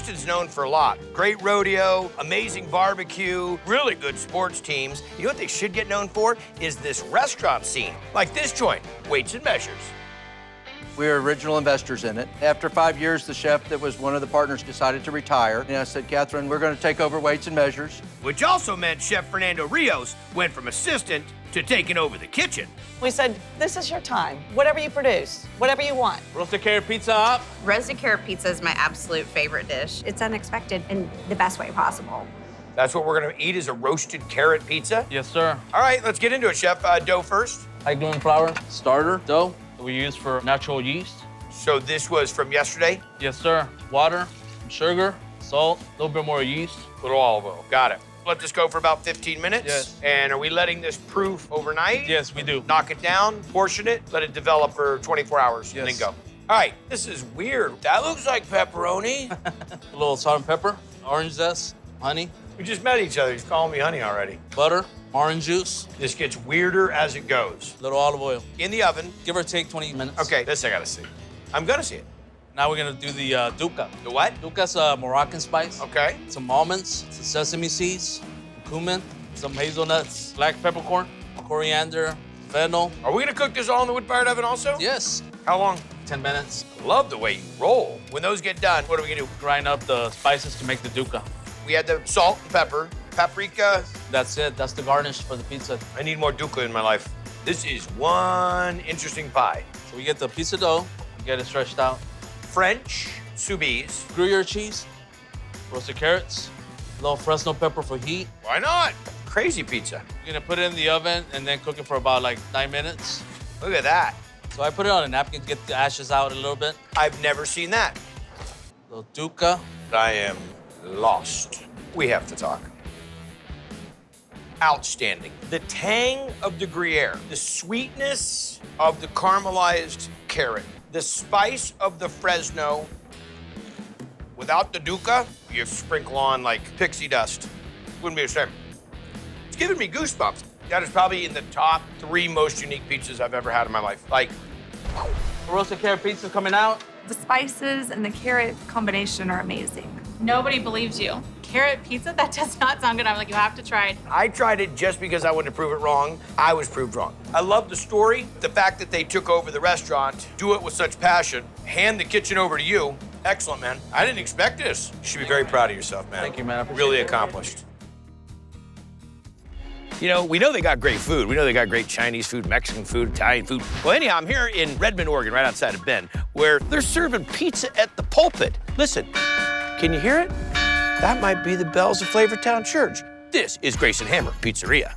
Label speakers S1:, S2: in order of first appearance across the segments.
S1: Houston's known for a lot. Great rodeo, amazing barbecue, really good sports teams. You know what they should get known for? Is this restaurant scene. Like this joint, Weights and Measures.
S2: We were original investors in it. After 5 years, the chef that was one of the partners decided to retire. And I said, Catherine, we're going to take over Weights and Measures.
S1: Which also meant Chef Fernando Rios went from assistant to taking over the kitchen.
S3: We said, this is your time. Whatever you produce, whatever you want.
S4: Roasted carrot pizza up.
S5: Roasted carrot pizza is my absolute favorite dish. It's unexpected in the best way possible.
S1: That's what we're gonna eat, is a roasted carrot pizza?
S4: Yes, sir.
S1: All right, let's get into it, Chef. Dough first.
S4: Egg doing flour, starter, dough that we use for natural yeast.
S1: So this was from yesterday?
S4: Yes, sir. Water, sugar, salt, a little bit more yeast.
S1: Little olive oil, got it. Let this go for about 15 minutes.
S4: Yes.
S1: And are we letting this proof overnight?
S4: Yes, we do.
S1: Knock it down, portion it, let it develop for 24 hours, and then
S4: Yes.
S1: go. All right, this is weird. That looks like pepperoni.
S4: A little salt and pepper, orange zest, honey,
S1: We just met each other. He's calling me honey already.
S4: butter, orange juice,
S1: This gets weirder as it goes.
S4: little olive oil.
S1: In the oven.
S4: Give or take 20 minutes.
S1: Okay, this I gotta see. I'm gonna see it.
S4: Now we're gonna do the duca.
S1: The what?
S4: Duca's a Moroccan spice.
S1: Okay.
S4: Some almonds, some sesame seeds, cumin, some hazelnuts, black peppercorn, coriander, fennel.
S1: Are we gonna cook this all in the wood-fired oven also?
S4: Yes,
S1: How long?
S4: 10 minutes.
S1: Love the way you roll. When those get done, what are we gonna do?
S4: Grind up the spices to make the duca.
S1: We had the salt and pepper, paprika.
S4: That's it. That's the garnish for the pizza.
S1: I need more duca in my life. This is one interesting pie.
S4: So we get the pizza dough, get it stretched out.
S1: French soubise.
S4: Gruyere cheese, roasted carrots, a little Fresno pepper for heat.
S1: Why not? Crazy pizza.
S4: We're gonna put it in the oven and then cook it for about like 9 minutes.
S1: Look at that.
S4: So I put it on a napkin to get the ashes out a little bit.
S1: I've never seen that.
S4: Little duca.
S1: I am lost. We have to talk. Outstanding. The tang of the Gruyere, the sweetness of the caramelized carrot, the spice of the Fresno. Without the duca, you sprinkle on like pixie dust. Wouldn't be the same. It's giving me goosebumps. That is probably in the top 3 most unique pizzas I've ever had in my life. Like,
S4: Roasted carrot pizza coming out.
S6: The spices and the carrot combination are amazing. Nobody believes you. Carrot pizza? That does not sound good. I'm like, you have to try it.
S1: I tried it just because I wanted to prove it wrong. I was proved wrong. I love the story, the fact that they took over the restaurant, do it with such passion, hand the kitchen over to you. Excellent, man. I didn't expect this. You should be very proud of yourself, man.
S4: Thank you, man. I appreciate
S1: Really
S4: it.
S1: accomplished. You know, we know they got great food. We know they got great Chinese food, Mexican food, Italian food. Well, anyhow, I'm here in Redmond, Oregon, right outside of Bend, where they're serving pizza at the pulpit. Listen, can you hear it? That might be the bells of Flavortown Church. This is Grace and Hammer Pizzeria.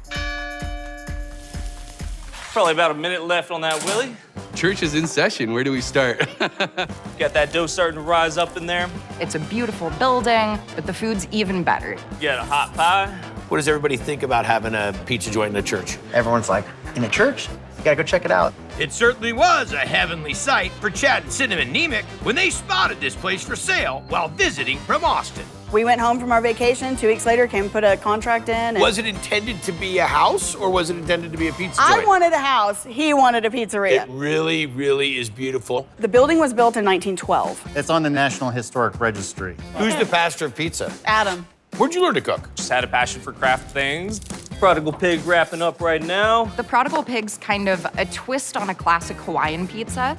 S7: Probably about a minute left on that, Willie.
S8: Church is in session. Where do we start?
S7: Got that dough starting to rise up in there.
S9: It's a beautiful building, but the food's even better.
S7: Got a hot pie.
S1: What does everybody think about having a pizza joint in a church?
S10: Everyone's like, in a church? You gotta go check it out.
S1: It certainly was a heavenly sight for Chad and Cinnamon Nemec when they spotted this place for sale while visiting from Austin.
S11: We went home from our vacation. 2 weeks later, came put a contract in. And
S1: Was it intended to be a house or was it intended to be a pizza joint?
S11: I wanted a house. He wanted a pizzeria.
S1: It really, really is beautiful.
S11: The building was built in 1912.
S10: It's on the National Historic Registry.
S1: Who's the pastor of pizza?
S11: Adam.
S1: Where'd you learn to cook?
S7: Just had a passion for craft things. Prodigal Pig wrapping up right now.
S9: The Prodigal Pig's kind of a twist on a classic Hawaiian pizza.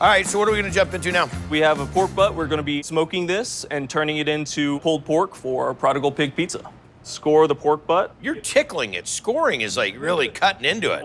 S1: All right, so what are we gonna jump into now?
S7: We have a pork butt. We're gonna be smoking this and turning it into pulled pork for Prodigal Pig Pizza. Score the pork butt.
S1: You're tickling it. Scoring is like really cutting into it.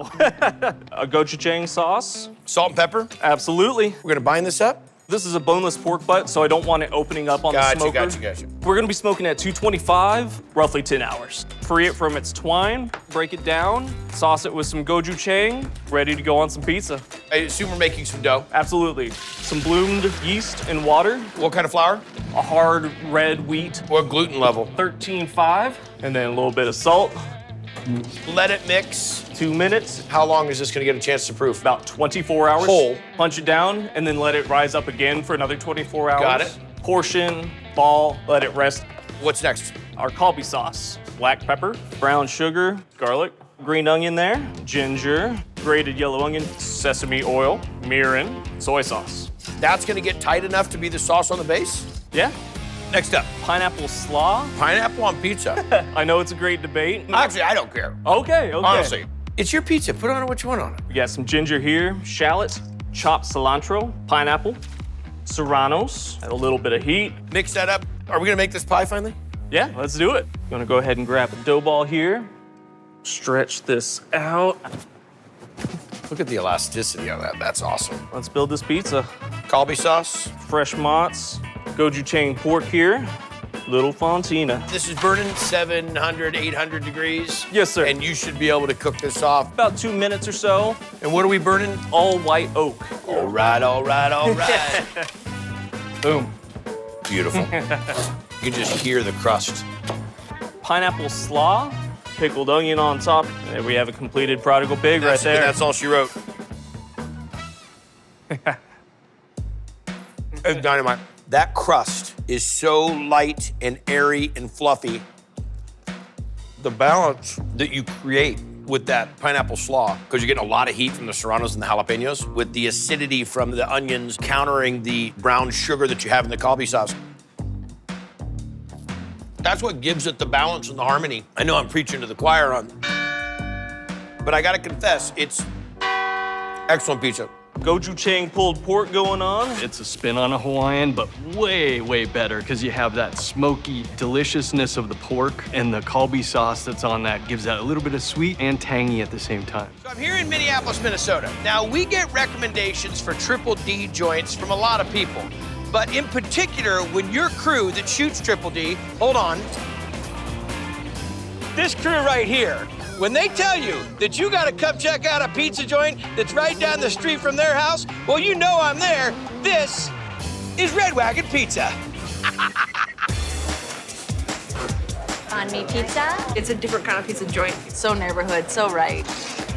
S7: A gochujang sauce.
S1: Salt and pepper.
S7: Absolutely.
S1: We're gonna bind this up.
S7: This is a boneless pork butt, so I don't want it opening up on the smoker.
S1: Gotcha.
S7: We're gonna be smoking at 225, roughly 10 hours. Free it from its twine, break it down, sauce it with some gochujang, ready to go on some pizza.
S1: I assume we're making some dough.
S7: Absolutely. Some bloomed yeast and water,
S1: What kind of flour?
S7: a hard red wheat,
S1: What gluten level?
S7: 13.5, and then a little bit of salt.
S1: Let it mix.
S7: 2 minutes,
S1: How long is this gonna get a chance to proof?
S7: about 24 hours.
S1: Whole.
S7: Punch it down, and then let it rise up again for another 24 hours.
S1: Got it.
S7: Portion, ball, let it rest.
S1: What's next?
S7: Our kalbi sauce, black pepper, brown sugar, garlic, green onion there, ginger, grated yellow onion, sesame oil, mirin, soy sauce.
S1: That's gonna get tight enough to be the sauce on the base?
S7: Yeah,
S1: Next up,
S7: Pineapple slaw.
S1: pineapple on pizza.
S7: I know it's a great debate.
S1: Actually, I don't care.
S7: Okay, okay.
S1: Honestly, it's your pizza. Put on what you want on it.
S7: We got some ginger here, shallot, chopped cilantro, pineapple, serranos, add a little bit of heat.
S1: Mix that up. Are we gonna make this pie finally?
S7: Yeah, let's do it. Gonna go ahead and grab a dough ball here, stretch this out.
S1: Look at the elasticity of that. That's awesome.
S7: Let's build this pizza.
S1: Kalbi sauce.
S7: Fresh mozz, gochujang pork here, little fontina.
S1: This is burning 700, 800 degrees.
S7: Yes, sir.
S1: And you should be able to cook this off.
S7: About 2 minutes or so.
S1: And what are we burning?
S7: All white oak.
S1: All right, all right, all right.
S7: Boom.
S1: Beautiful. You can just hear the crust.
S7: Pineapple slaw, pickled onion on top. There we have a completed Prodigal Pig right there.
S1: That's all she wrote. It's dynamite. That crust is so light and airy and fluffy. The balance that you create with that pineapple slaw, because you're getting a lot of heat from the serranos and the jalapenos, with the acidity from the onions countering the brown sugar that you have in the Kalbi sauce. That's what gives it the balance and the harmony. I know I'm preaching to the choir on, but I gotta confess, it's excellent pizza.
S7: Gochujang pulled pork going on.
S8: It's a spin on a Hawaiian, but way, way better because you have that smoky deliciousness of the pork, and the Kalbi sauce that's on that gives that a little bit of sweet and tangy at the same time.
S1: So I'm here in Minneapolis, Minnesota. Now, we get recommendations for Triple D joints from a lot of people. But in particular, when your crew that shoots Triple D, hold on, this crew right here, when they tell you that you gotta come check out a pizza joint that's right down the street from their house, well, you know I'm there. This is Red Wagon Pizza.
S5: On me pizza.
S3: It's a different kind of pizza joint. So neighborhood, so right.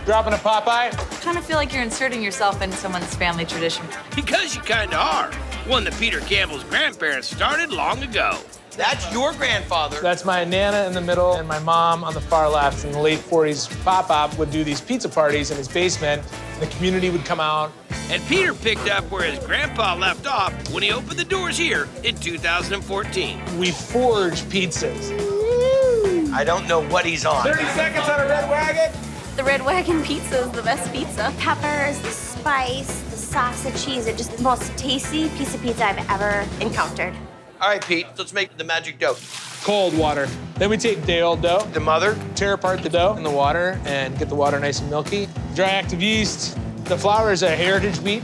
S1: Dropping a Popeye?
S3: Kind of feel like you're inserting yourself into someone's family tradition.
S1: Because you kinda are. One that Peter Campbell's grandparents started long ago. That's your grandfather.
S12: That's my Nana in the middle and my mom on the far left. In the late 40s, Pop-Pop would do these pizza parties in his basement. And the community would come out.
S1: And Peter picked up where his grandpa left off when he opened the doors here in 2014.
S12: We forge pizzas.
S1: I don't know what he's on.
S12: 30 seconds on a Red Wagon.
S5: The Red Wagon Pizza is the best pizza. Peppers, the spice, the sauce, the cheese. It's just the most tasty piece of pizza I've ever encountered.
S1: All right, Pete, let's make the magic dough.
S12: Cold water. Then we take day-old dough.
S1: The mother.
S12: Tear apart the dough in the water and get the water nice and milky. Dry active yeast. The flour is a heritage wheat.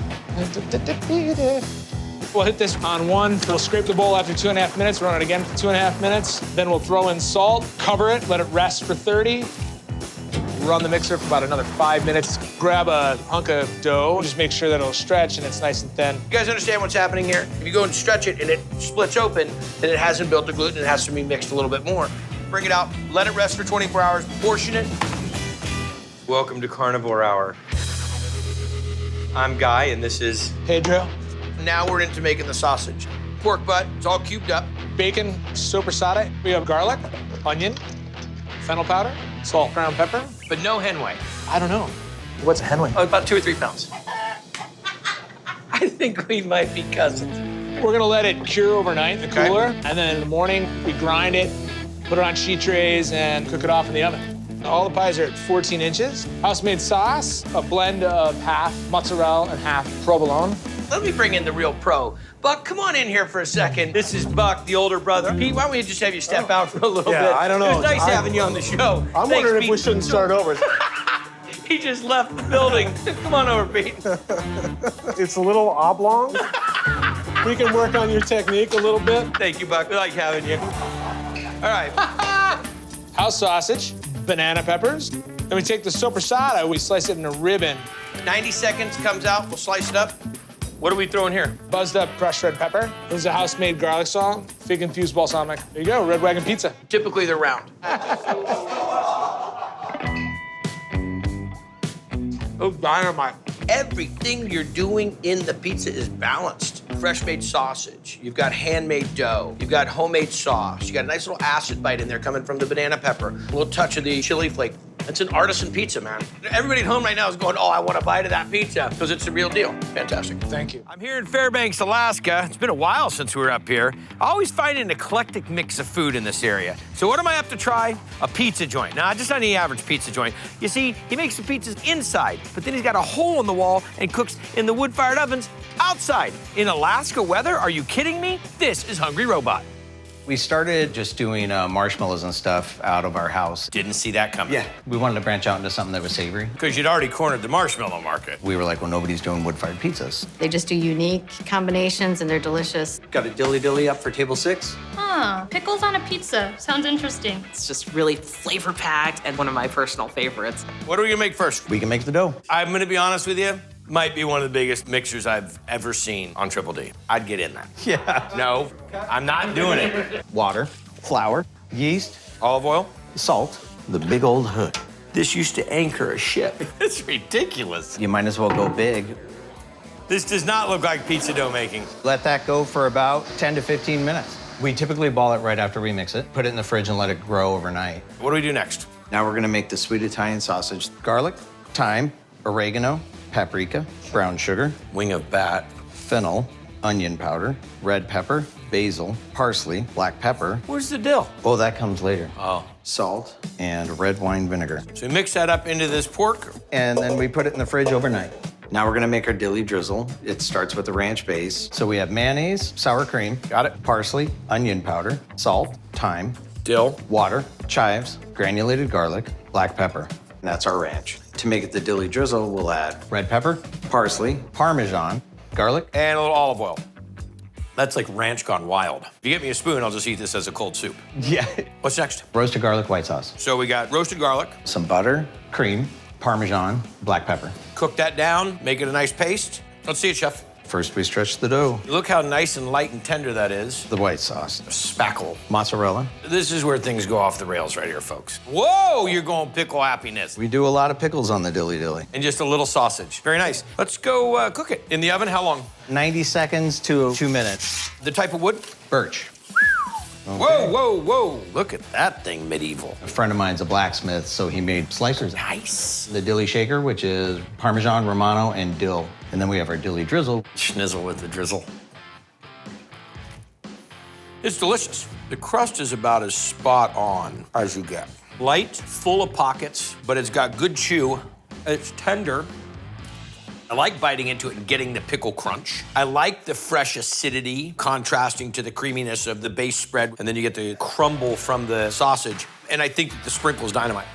S12: We'll hit this on one. We'll scrape the bowl after 2.5 minutes, run it again for 2.5 minutes. Then we'll throw in salt, cover it, let it rest for 30. Run the mixer for about another 5 minutes. Grab a hunk of dough, just make sure that it'll stretch and it's nice and thin.
S1: You guys understand what's happening here? If you go and stretch it and it splits open, then it hasn't built the gluten, it has to be mixed a little bit more. Bring it out, let it rest for 24 hours, portion it.
S13: Welcome to Carnivore Hour. I'm Guy, and this is
S12: Pedro.
S1: Now we're into making the sausage. Pork butt, it's all cubed up.
S12: Bacon, sopressata. We have garlic, onion, fennel powder, salt, ground pepper.
S1: But no henway.
S12: I don't know. What's a henway?
S13: oh, about 2 or 3 pounds. I think we might be cousins.
S12: We're gonna let it cure overnight in the cooler, and then in the morning, we grind it, put it on sheet trays, and cook it off in the oven. All the pies are at 14 inches. House-made sauce, a blend of half mozzarella and half provolone.
S1: Let me bring in the real pro. Buck, come on in here for a second. This is Buck, the older brother. Pete, why don't we just have you step out for a little bit?
S14: I don't know.
S1: It was nice having you on the show.
S14: I'm
S1: Thanks,
S14: wondering if
S1: Pete.
S14: we shouldn't start over.
S1: He just left the building. Come on over, Pete.
S14: It's a little oblong. We can work on your technique a little bit.
S1: Thank you, Buck. We like having you. All right.
S12: House sausage, banana peppers. Then we take the sopressata, we slice it in a ribbon.
S1: 90 seconds comes out, we'll slice it up. What are we throwing here?
S12: Buzzed up crushed red pepper. This is a house-made garlic salt, fig-infused balsamic. There you go, Red Wagon Pizza.
S1: Typically, they're round.
S12: Oh, dynamite.
S1: Everything you're doing in the pizza is balanced. Fresh-made sausage, you've got handmade dough, you've got homemade sauce, you got a nice little acid bite in there coming from the banana pepper, a little touch of the chili flake. It's an artisan pizza, man. Everybody at home right now is going, oh, I want a bite of that pizza, because it's the real deal. Fantastic.
S12: Thank you.
S1: I'm here in Fairbanks, Alaska. It's been a while since we were up here. I always find an eclectic mix of food in this area. So what am I up to try? A pizza joint. Now, just not any average pizza joint. You see, he makes the pizzas inside, but then he's got a hole in the wall and cooks in the wood-fired ovens outside. In Alaska weather? Are you kidding me? This is Hungry Robot.
S10: We started just doing marshmallows and stuff out of our house.
S1: Didn't see that coming.
S10: Yeah. We wanted to branch out into something that was savory.
S1: Because you'd already cornered the marshmallow market.
S10: We were like, well, nobody's doing wood-fired pizzas.
S15: They just do unique combinations and they're delicious.
S13: Got a dilly-dilly up for table 6?
S16: Huh, pickles on a pizza. Sounds interesting.
S17: It's just really flavor-packed and one of my personal favorites.
S1: What are we gonna make first?
S10: We can make the dough.
S1: I'm gonna be honest with you. Might be one of the biggest mixers I've ever seen on Triple D. I'd get in that.
S10: Yeah.
S1: No, I'm not doing it.
S10: Water, flour, yeast,
S1: olive oil,
S10: salt, the big old hood.
S1: This used to anchor a ship. It's ridiculous.
S10: You might as well go big.
S1: This does not look like pizza dough making.
S10: Let that go for about 10 to 15 minutes. We typically ball it right after we mix it, put it in the fridge and let it grow overnight.
S1: What do we do next?
S10: Now we're gonna make the sweet Italian sausage. Garlic, thyme, oregano, paprika, brown sugar,
S1: wing of bat,
S10: fennel, onion powder, red pepper, basil, parsley, black pepper.
S1: Where's the dill?
S10: Oh, that comes later.
S1: Oh.
S10: Salt and red wine vinegar.
S1: So we mix that up into this pork.
S10: And then we put it in the fridge overnight. Now we're gonna make our dilly drizzle. It starts with the ranch base. So we have mayonnaise, sour cream,
S1: got it,
S10: parsley, onion powder, salt, thyme,
S1: dill,
S10: water, chives, granulated garlic, black pepper. And that's our ranch. To make it the dilly drizzle, we'll add red pepper, parsley, Parmesan, garlic,
S1: and a little olive oil. That's like ranch gone wild. If you get me a spoon, I'll just eat this as a cold soup.
S10: Yeah.
S1: What's next?
S10: Roasted garlic white sauce.
S1: So we got roasted garlic.
S10: Some butter, cream, Parmesan, black pepper.
S1: Cook that down, make it a nice paste. Let's see it, chef.
S10: First, we stretch the dough.
S1: Look how nice and light and tender that is.
S10: The white sauce.
S1: Spackle.
S10: Mozzarella.
S1: This is where things go off the rails right here, folks. Whoa, you're going pickle happiness.
S10: We do a lot of pickles on the dilly dilly.
S1: And just a little sausage. Very nice. Let's go cook it. In the oven, how long?
S10: 90 seconds to 2 minutes.
S1: The type of wood?
S10: Birch.
S1: Okay. Whoa, whoa, whoa. Look at that thing, medieval.
S10: A friend of mine's a blacksmith, so he made slicers.
S1: Nice.
S10: The dilly shaker, which is Parmesan, Romano, and dill. And then we have our dilly drizzle.
S1: Schnizzle with the drizzle. It's delicious. The crust is about as spot on as you get. Light, full of pockets, but it's got good chew. It's tender. I like biting into it and getting the pickle crunch. I like the fresh acidity contrasting to the creaminess of the base spread, and then you get the crumble from the sausage. And I think that the sprinkle's dynamite.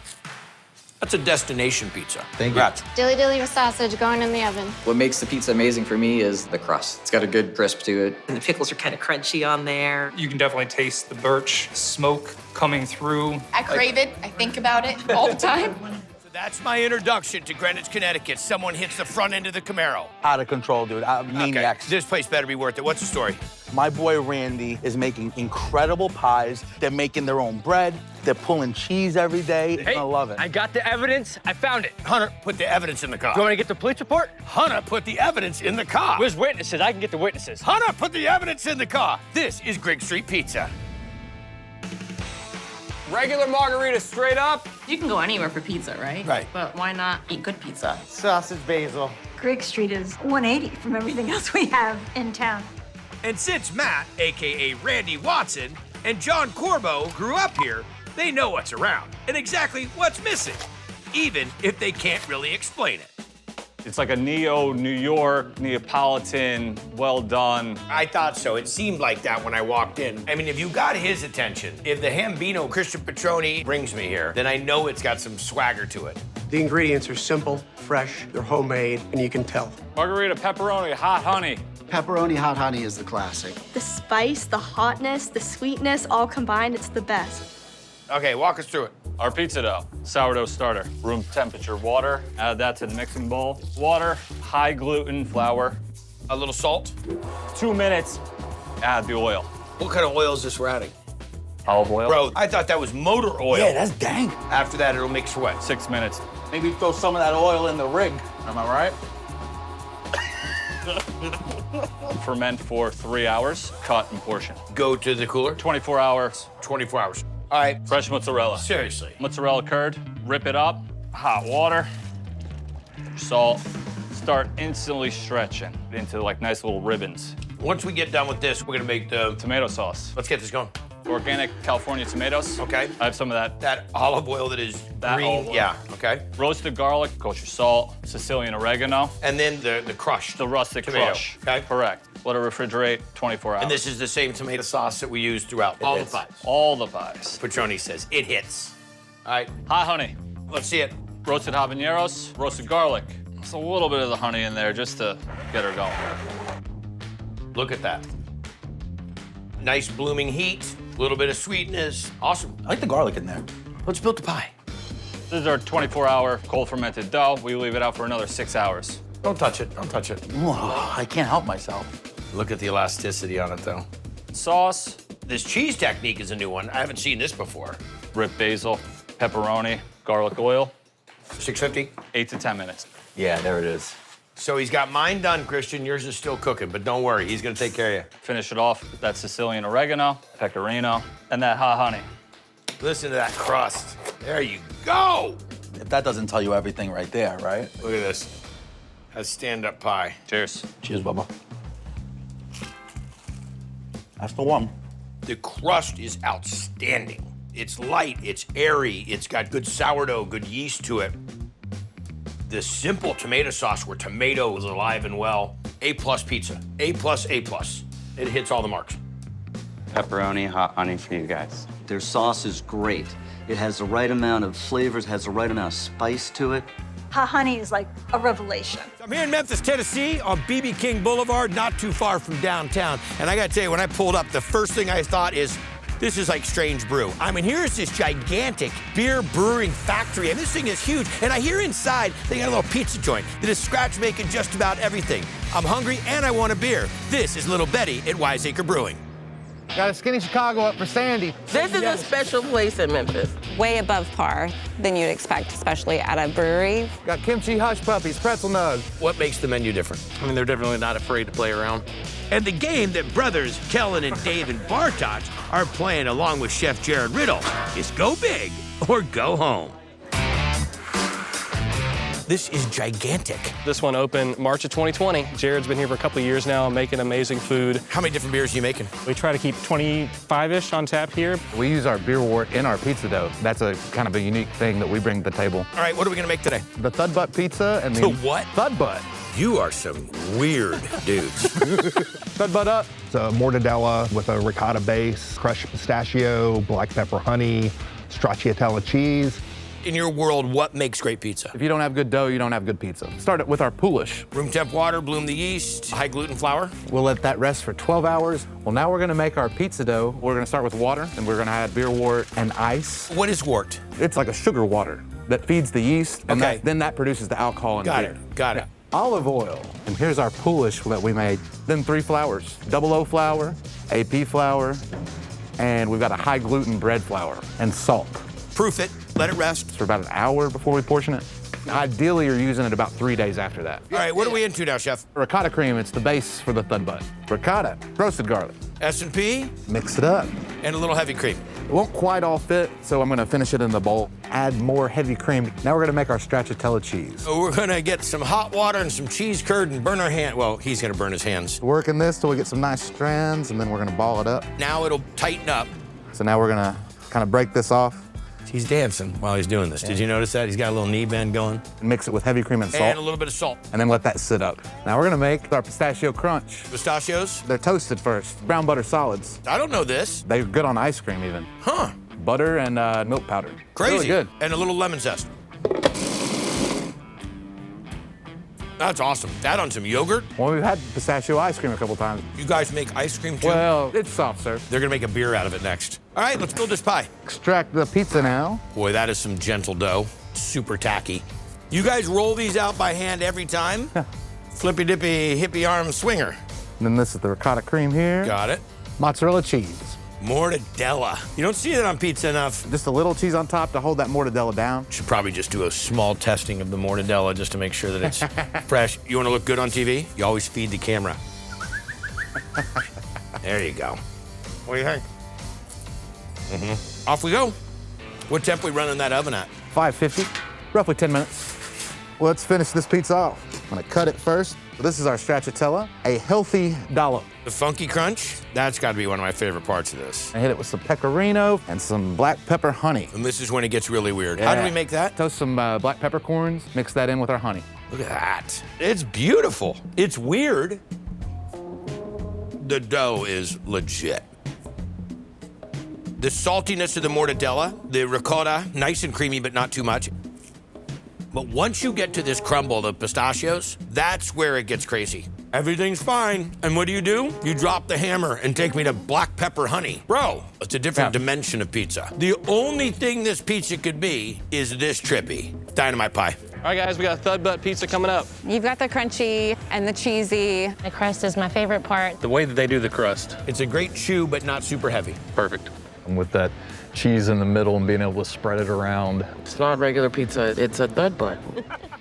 S1: That's a destination pizza.
S10: Thank you.
S5: Dilly dilly with sausage going in the oven.
S18: What makes the pizza amazing for me is the crust. It's got a good crisp to it.
S17: And the pickles are kind of crunchy on there.
S19: You can definitely taste the birch smoke coming through.
S9: I crave it. I think about it all the time.
S1: That's my introduction to Greenwich, Connecticut. Someone hits the front end of the Camaro.
S20: Out of control, dude. Maniacs.
S1: Okay. This place better be worth it. What's the story?
S20: My boy Randy is making incredible pies. They're making their own bread. They're pulling cheese every day.
S21: Hey,
S20: I love it.
S21: I got the evidence. I found it.
S1: Hunter, put the evidence in the car.
S21: Do you want to get the police report?
S1: Hunter, put the evidence in the car.
S21: Where's witnesses? I can get the witnesses.
S1: Hunter, put the evidence in the car. This is Grigg Street Pizza.
S21: Regular margarita straight up.
S15: You can go anywhere for pizza, right?
S1: Right.
S15: But why not eat good pizza?
S14: Sausage basil.
S22: Grigg Street is 180 from everything else we have in town.
S1: And since Matt, AKA Randy Watson, and John Corbo grew up here, they know what's around and exactly what's missing, even if they can't really explain it.
S23: It's like a neo-New York, Neapolitan, well done.
S1: I thought so. It seemed like that when I walked in. I mean, if you got his attention, if the Hambino Christian Petroni brings me here, then I know it's got some swagger to it.
S24: The ingredients are simple, fresh, they're homemade, and you can tell.
S23: Margarita, pepperoni, hot honey.
S25: Pepperoni hot honey is the classic.
S26: The spice, the hotness, the sweetness, all combined, it's the best.
S1: Okay, walk us through it.
S23: Our pizza dough, sourdough starter, room temperature water. Add that to the mixing bowl. Water, high gluten flour.
S1: A little salt.
S23: 2 minutes, add the oil.
S1: What kind of oil is this we're adding?
S23: Olive oil.
S1: Bro, I thought that was motor oil.
S20: Yeah, that's dank.
S1: After that, it'll mix for what?
S23: 6 minutes.
S20: Maybe throw some of that oil in the rig. Am I right?
S23: Ferment for 3 hours, cut and portion.
S1: Go to the cooler?
S23: 24 hours.
S1: 24 hours. All right.
S23: Fresh mozzarella.
S1: Seriously.
S23: Mozzarella curd, rip it up, hot water, salt, start instantly stretching into like nice little ribbons.
S1: Once we get done with this, we're gonna make the
S23: tomato sauce.
S1: Let's get this going.
S23: Organic California tomatoes.
S1: Okay.
S23: I have some of that.
S1: That olive oil that is green.
S23: Olive oil.
S1: Yeah, okay.
S23: Roasted garlic, kosher salt, Sicilian oregano.
S1: And then the crushed.
S23: The rustic
S1: tomato.
S23: crush.
S1: Okay.
S23: Correct. Let it refrigerate 24 hours.
S1: And this is the same tomato sauce that we use throughout all the pies.
S23: All the pies.
S1: Petroni says it hits. All right.
S23: Hot honey.
S1: Let's see it.
S23: Roasted habaneros, roasted garlic. Just a little bit of the honey in there just to get her going.
S1: Look at that. Nice blooming heat, a little bit of sweetness. Awesome.
S20: I like the garlic in there.
S1: Let's build the pie.
S23: This is our 24-hour cold fermented dough. We leave it out for another 6 hours.
S1: Don't touch it, don't touch it.
S20: Ooh, I can't help myself.
S1: Look at the elasticity on it though.
S23: Sauce.
S1: This cheese technique is a new one. I haven't seen this before.
S23: Ripped basil, pepperoni, garlic oil.
S1: 650?
S23: 8 to 10 minutes.
S20: Yeah, there it is.
S1: So he's got mine done, Christian. Yours is still cooking, but don't worry, he's gonna take care of you.
S23: Finish it off with that Sicilian oregano, pecorino, and that hot honey.
S1: Listen to that crust. There you go.
S20: If that doesn't tell you everything right there, right?
S1: Look at this. That's stand-up pie.
S23: Cheers.
S20: Cheers, Bubba. That's the one.
S1: The crust is outstanding. It's light, it's airy, it's got good sourdough, good yeast to it. The simple tomato sauce where tomato is alive and well. A+ pizza. A+, A+. It hits all the marks.
S2: Pepperoni, hot honey for you guys.
S4: Their sauce is great. It has the right amount of flavors, has the right amount of spice to it.
S22: Hot honey is like a revelation.
S1: I'm here in Memphis, Tennessee on BB King Boulevard, not too far from downtown. And I gotta tell you, when I pulled up, the first thing I thought is, this is like Strange Brew. I mean, here's this gigantic beer brewing factory, and this thing is huge. And I hear inside, they got a little pizza joint that is scratch making just about everything. I'm hungry and I want a beer. This is Little Betty at Wiseacre Brewing.
S6: Got a skinny Chicago up for Sandy.
S7: This is a special place in Memphis.
S8: Way above par than you'd expect, especially at a brewery.
S6: Got kimchi hush puppies, pretzel nugs.
S1: What makes the menu different?
S7: I mean, they're definitely not afraid to play around.
S1: And the game that brothers Kellen and Dave and Bartosz are playing along with Chef Jared Riddle is go big or go home. This is gigantic.
S14: This one opened March of 2020. Jared's been here for a couple of years now making amazing food.
S1: How many different beers are you making?
S14: We try to keep 25-ish on tap here.
S11: We use our beer wort in our pizza dough. That's a kind of a unique thing that we bring to the table.
S1: All right, what are we gonna make today?
S11: The Thud Butt Pizza and the...
S1: The what?
S11: Thud Butt.
S1: You are some weird dudes.
S11: Thud Butt up. It's a mortadella with a ricotta base, crushed pistachio, black pepper honey, stracciatella cheese.
S1: In your world, what makes great pizza?
S11: If you don't have good dough, you don't have good pizza. Start it with our poolish.
S1: Room temp water, bloom the yeast, high gluten flour.
S11: We'll let that rest for 12 hours. Well, now we're gonna make our pizza dough. We're gonna start with water, and we're gonna add beer wort and ice.
S1: What is wort?
S11: It's like a sugar water that feeds the yeast, and
S1: Okay.
S11: then that produces the alcohol in the beer.
S1: Got it.
S11: Olive oil, and here's our poolish that we made. Then 3 flours, double O flour, AP flour, and we've got a high gluten bread flour and salt.
S1: Proof it, let it rest.
S11: For about an hour before we portion it. Ideally, you're using it about 3 days after that.
S1: All right, what are we into now, Chef?
S11: Ricotta cream, it's the base for the Thud Butt. Ricotta, roasted garlic.
S1: S&P?
S11: Mix it up.
S1: And a little heavy cream.
S11: It won't quite all fit, so I'm gonna finish it in the bowl. Add more heavy cream. Now we're gonna make our stracciatella cheese.
S1: So we're gonna get some hot water and some cheese curd and burn our hand. Well, he's gonna burn his hands.
S11: Working this till we get some nice strands, and then we're gonna ball it up.
S1: Now it'll tighten up.
S11: So now we're gonna kind of break this off.
S1: He's dancing while he's doing this. Did you notice that? He's got a little knee bend going.
S11: And mix it with heavy cream and salt.
S1: And a little bit of salt.
S11: And then let that sit up. Now we're gonna make our pistachio crunch.
S1: Pistachios?
S11: They're toasted first. Brown butter solids.
S1: I don't know this.
S11: They're good on ice cream even.
S1: Huh.
S11: Butter and milk powder.
S1: Crazy.
S11: Really good.
S1: And a little lemon zest. That's awesome. That on some yogurt?
S11: Well, we've had pistachio ice cream a couple times.
S1: You guys make ice cream too?
S11: Well, it's soft serve.
S1: They're gonna make a beer out of it next. All right, let's build this pie.
S11: Extract the pizza now.
S1: Boy, that is some gentle dough. Super tacky. You guys roll these out by hand every time? Flippy dippy hippie arm swinger.
S11: And then this is the ricotta cream here.
S1: Got it.
S11: Mozzarella cheese.
S1: Mortadella. You don't see that on pizza enough.
S11: Just a little cheese on top to hold that mortadella down.
S1: Should probably just do a small testing of the mortadella just to make sure that it's fresh. You want to look good on TV? You always feed the camera. There you go. What do you think? Off we go. What temp we running that oven at?
S11: 550, roughly 10 minutes. Let's finish this pizza off. I'm gonna cut it first. So this is our stracciatella, a healthy dollop.
S1: The funky crunch, that's gotta be one of my favorite parts of this.
S11: I hit it with some pecorino and some black pepper honey.
S1: And this is when it gets really weird.
S11: Yeah.
S1: How do we make that?
S11: Toast some black peppercorns, mix that in with our honey.
S1: Look at that. It's beautiful. It's weird. The dough is legit. The saltiness of the mortadella, the ricotta, nice and creamy, but not too much. But once you get to this crumble, the pistachios, that's where it gets crazy. Everything's fine. And what do? You drop the hammer and take me to black pepper honey. Bro, it's a different dimension of pizza. The only thing this pizza could be is this trippy. Dynamite pie.
S21: All right, guys, we got Thud butt pizza coming up.
S8: You've got the crunchy and the cheesy.
S15: The crust is my favorite part.
S7: The way that they do the crust.
S1: It's a great chew, but not super heavy.
S7: Perfect.
S3: And with that cheese in the middle and being able to spread it around.
S7: It's not regular pizza, it's a Thud butt.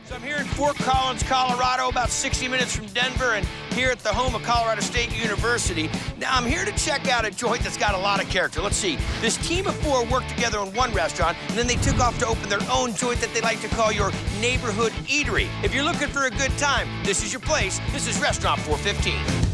S1: So I'm here in Fort Collins, Colorado, about 60 minutes from Denver, and here at the home of Colorado State University. Now, I'm here to check out a joint that's got a lot of character. Let's see. This team of 4 worked together in one restaurant, and then they took off to open their own joint that they like to call your neighborhood eatery. If you're looking for a good time, this is your place. This is Restaurant 415.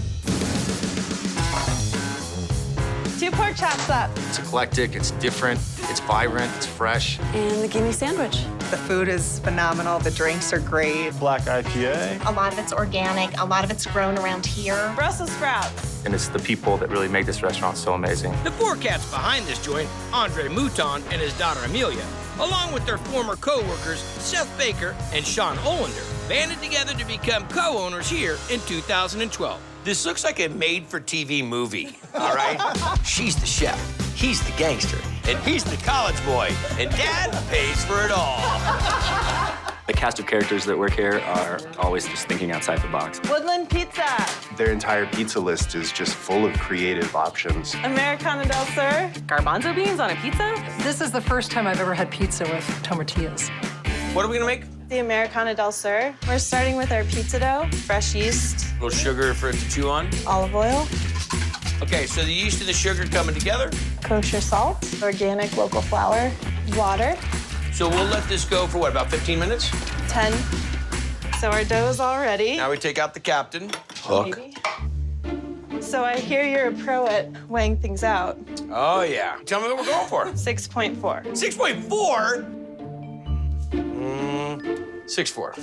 S26: 2 pork chops up.
S18: It's eclectic, it's different, it's vibrant, it's fresh.
S26: And the gimme sandwich.
S5: The food is phenomenal. The drinks are great.
S3: Black IPA.
S15: A lot of it's organic. A lot of it's grown around here.
S26: Brussels sprouts.
S18: And it's the people that really make this restaurant so amazing.
S1: The 4 cats behind this joint, Andre Mouton and his daughter Amelia, along with their former co-workers, Seth Baker and Sean Olander, banded together to become co-owners here in 2012. This looks like a made-for-TV movie, all right? She's the chef, he's the gangster, and he's the college boy, and Dad pays for it all.
S18: The cast of characters that work here are always just thinking outside the box.
S26: Woodland Pizza.
S10: Their entire pizza list is just full of creative options.
S26: Americano del Sur.
S17: Garbanzo beans on a pizza?
S22: This is the first time I've ever had pizza with tomatillos.
S1: What are we gonna make?
S26: The Americano del Sur. We're starting with our pizza dough, fresh yeast,
S1: A little sugar for it to chew on.
S26: olive oil,
S1: Okay, so the yeast and the sugar coming together.
S26: kosher salt, organic local flour, water,
S1: So we'll let this go for what, about 15 minutes?
S26: 10. So our dough is all ready.
S1: Now we take out the captain. Hook.
S26: Maybe. So I hear you're a pro at weighing things out.
S1: Oh, yeah. Tell me what we're going for.
S26: 6.4.
S1: 6.4? 6'4".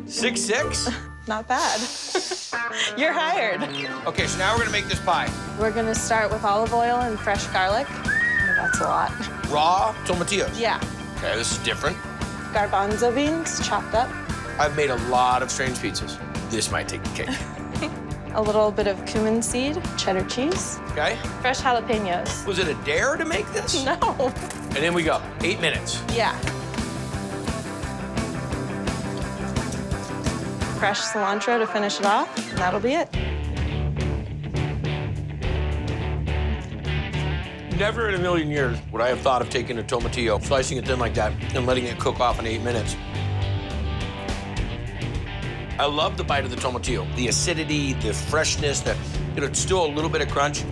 S1: 6'6"?
S26: Not bad. You're hired.
S1: Okay, so now we're gonna make this pie.
S26: We're gonna start with olive oil and fresh garlic. Oh, that's a lot.
S1: Raw tomatillos.
S26: Yeah.
S1: Okay, this is different.
S26: Garbanzo beans chopped up.
S1: I've made a lot of strange pizzas. This might take the cake.
S26: A little bit of cumin seed, cheddar cheese,
S1: Okay?
S26: fresh jalapenos.
S1: Was it a dare to make this?
S26: No.
S1: And then we go, 8 minutes.
S26: Yeah. Fresh cilantro to finish it off, and that'll be it.
S1: Never in a million years would I have thought of taking a tomatillo, slicing it thin like that, and letting it cook off in 8 minutes. I love the bite of the tomatillo. The acidity, the freshness, it's still a little bit of crunch.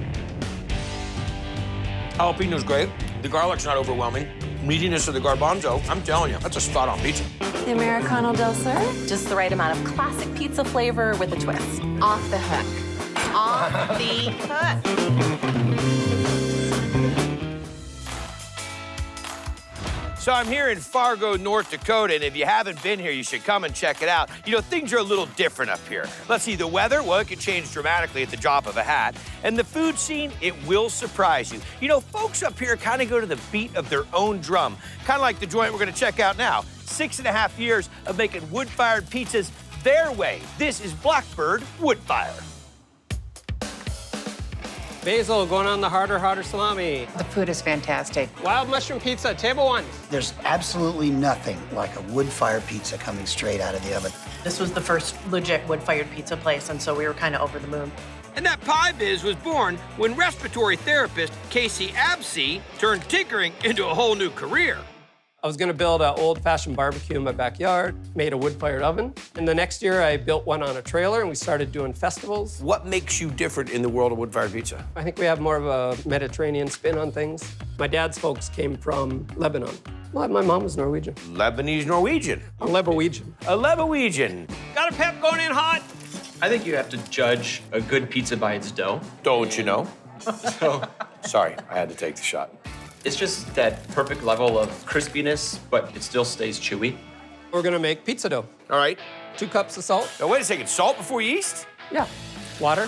S1: Jalapeno's great. The garlic's not overwhelming. Meatiness of the garbanzo, I'm telling you, that's a spot-on pizza.
S26: The Americano del Sur.
S17: Just the right amount of classic pizza flavor with a twist.
S15: Off the hook. Off the hook.
S1: So I'm here in Fargo, North Dakota, and if you haven't been here, you should come and check it out. You know, things are a little different up here. Let's see, the weather, well, it can change dramatically at the drop of a hat. And the food scene, it will surprise you. You know, folks up here kind of go to the beat of their own drum, kind of like the joint we're gonna check out now. 6.5 years of making wood-fired pizzas their way. This is Blackbird Wood Fire.
S21: Basil going on the harder salami.
S22: The food is fantastic.
S21: Wild mushroom pizza, table 1.
S25: There's absolutely nothing like a wood-fired pizza coming straight out of the oven.
S17: This was the first legit wood-fired pizza place, and so we were kind of over the moon.
S1: And that pie biz was born when respiratory therapist Casey Absey turned tinkering into a whole new career.
S21: I was gonna build an old-fashioned barbecue in my backyard, made a wood-fired oven. And the next year, I built one on a trailer, and we started doing festivals.
S1: What makes you different in the world of wood-fired pizza?
S21: I think we have more of a Mediterranean spin on things. My dad's folks came from Lebanon. Well, my mom was Norwegian.
S1: Lebanese Norwegian.
S21: A Lebanese.
S1: A Lebanese.
S21: Got a pep going in hot.
S18: I think you have to judge a good pizza by its dough.
S1: Don't you know? Sorry, I had to take the shot.
S18: It's just that perfect level of crispiness, but it still stays chewy.
S21: We're gonna make pizza dough.
S1: All right.
S21: 2 cups of salt.
S1: Now, wait a second. Salt before yeast?
S21: Yeah. Water.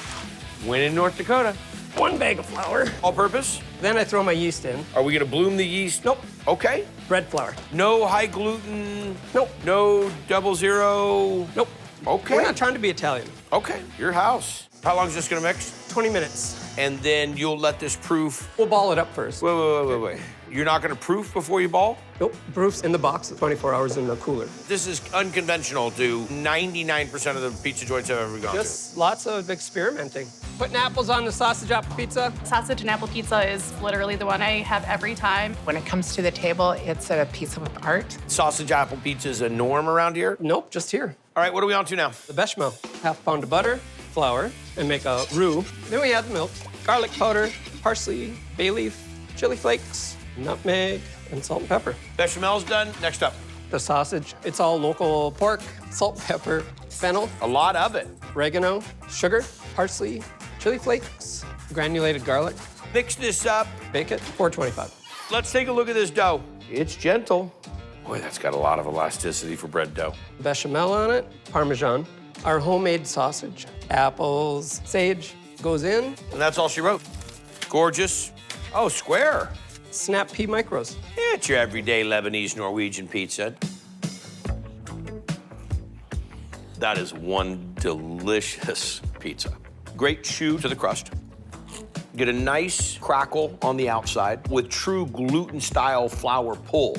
S1: When in North Dakota.
S21: 1 bag of flour.
S1: All purpose?
S21: Then I throw my yeast in.
S1: Are we gonna bloom the yeast?
S21: Nope.
S1: Okay.
S21: Bread flour.
S1: No high gluten?
S21: Nope.
S1: No 00?
S21: Nope.
S1: Okay.
S21: We're not trying to be Italian.
S1: Okay, your house. How long is this gonna mix?
S21: 20 minutes.
S1: And then you'll let this proof.
S21: We'll ball it up first.
S1: Wait. You're not gonna proof before you ball?
S21: Nope. Proof's in the box, 24 hours in the cooler.
S1: This is unconventional to 99% of the pizza joints I've ever gone
S21: Just lots of experimenting. Putting apples on the sausage apple pizza.
S9: Sausage and apple pizza is literally the one I have every time.
S12: When it comes to the table, it's a piece of art.
S1: to. Sausage apple pizza is a norm around here?
S21: Nope, just here.
S1: All right, what are we on to now?
S21: The bechamel. Half pound of butter, flour, and make a roux. Then we add the milk, garlic powder, parsley, bay leaf, chili flakes, nutmeg, and salt and pepper.
S1: Bechamel's done. Next up.
S21: The sausage, it's all local pork, salt, pepper, fennel.
S1: A lot of it.
S21: Oregano, sugar, parsley, chili flakes, granulated garlic.
S1: Mix this up.
S21: Bake it, $4.25.
S1: Let's take a look at this dough. It's gentle. Boy, that's got a lot of elasticity for bread dough.
S21: Bechamel on it, Parmesan, our homemade sausage, apples, sage, goes in.
S1: And that's all she wrote. Gorgeous. Oh, square.
S21: Snap pea micros.
S1: It's your everyday Lebanese Norwegian pizza. That is one delicious pizza. Great chew to the crust. Get a nice crackle on the outside with true gluten-style flour pull.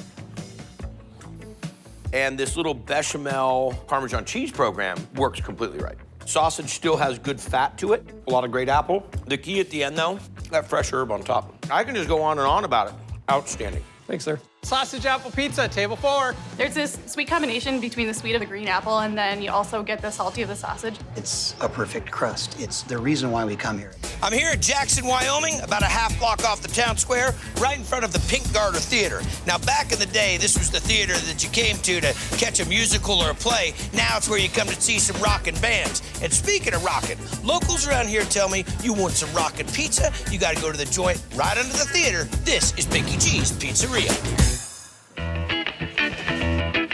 S1: And this little bechamel Parmesan cheese program works completely right. Sausage still has good fat to it, a lot of great apple. The key at the end, though, that fresh herb on top. I can just go on and on about it. Outstanding.
S21: Thanks, sir. Sausage apple pizza, table 4.
S9: There's this sweet combination between the sweet of the green apple, and then you also get the salty of the sausage.
S25: It's a perfect crust. It's the reason why we come here.
S1: I'm here at Jackson, Wyoming, about a half block off the town square, right in front of the Pink Garter Theater. Now, back in the day, this was the theater that you came to catch a musical or a play. Now it's where you come to see some rockin' bands. And speaking of rockin', locals around here tell me you want some rockin' pizza, you gotta go to the joint right under the theater. This is Pinky G's Pizzeria.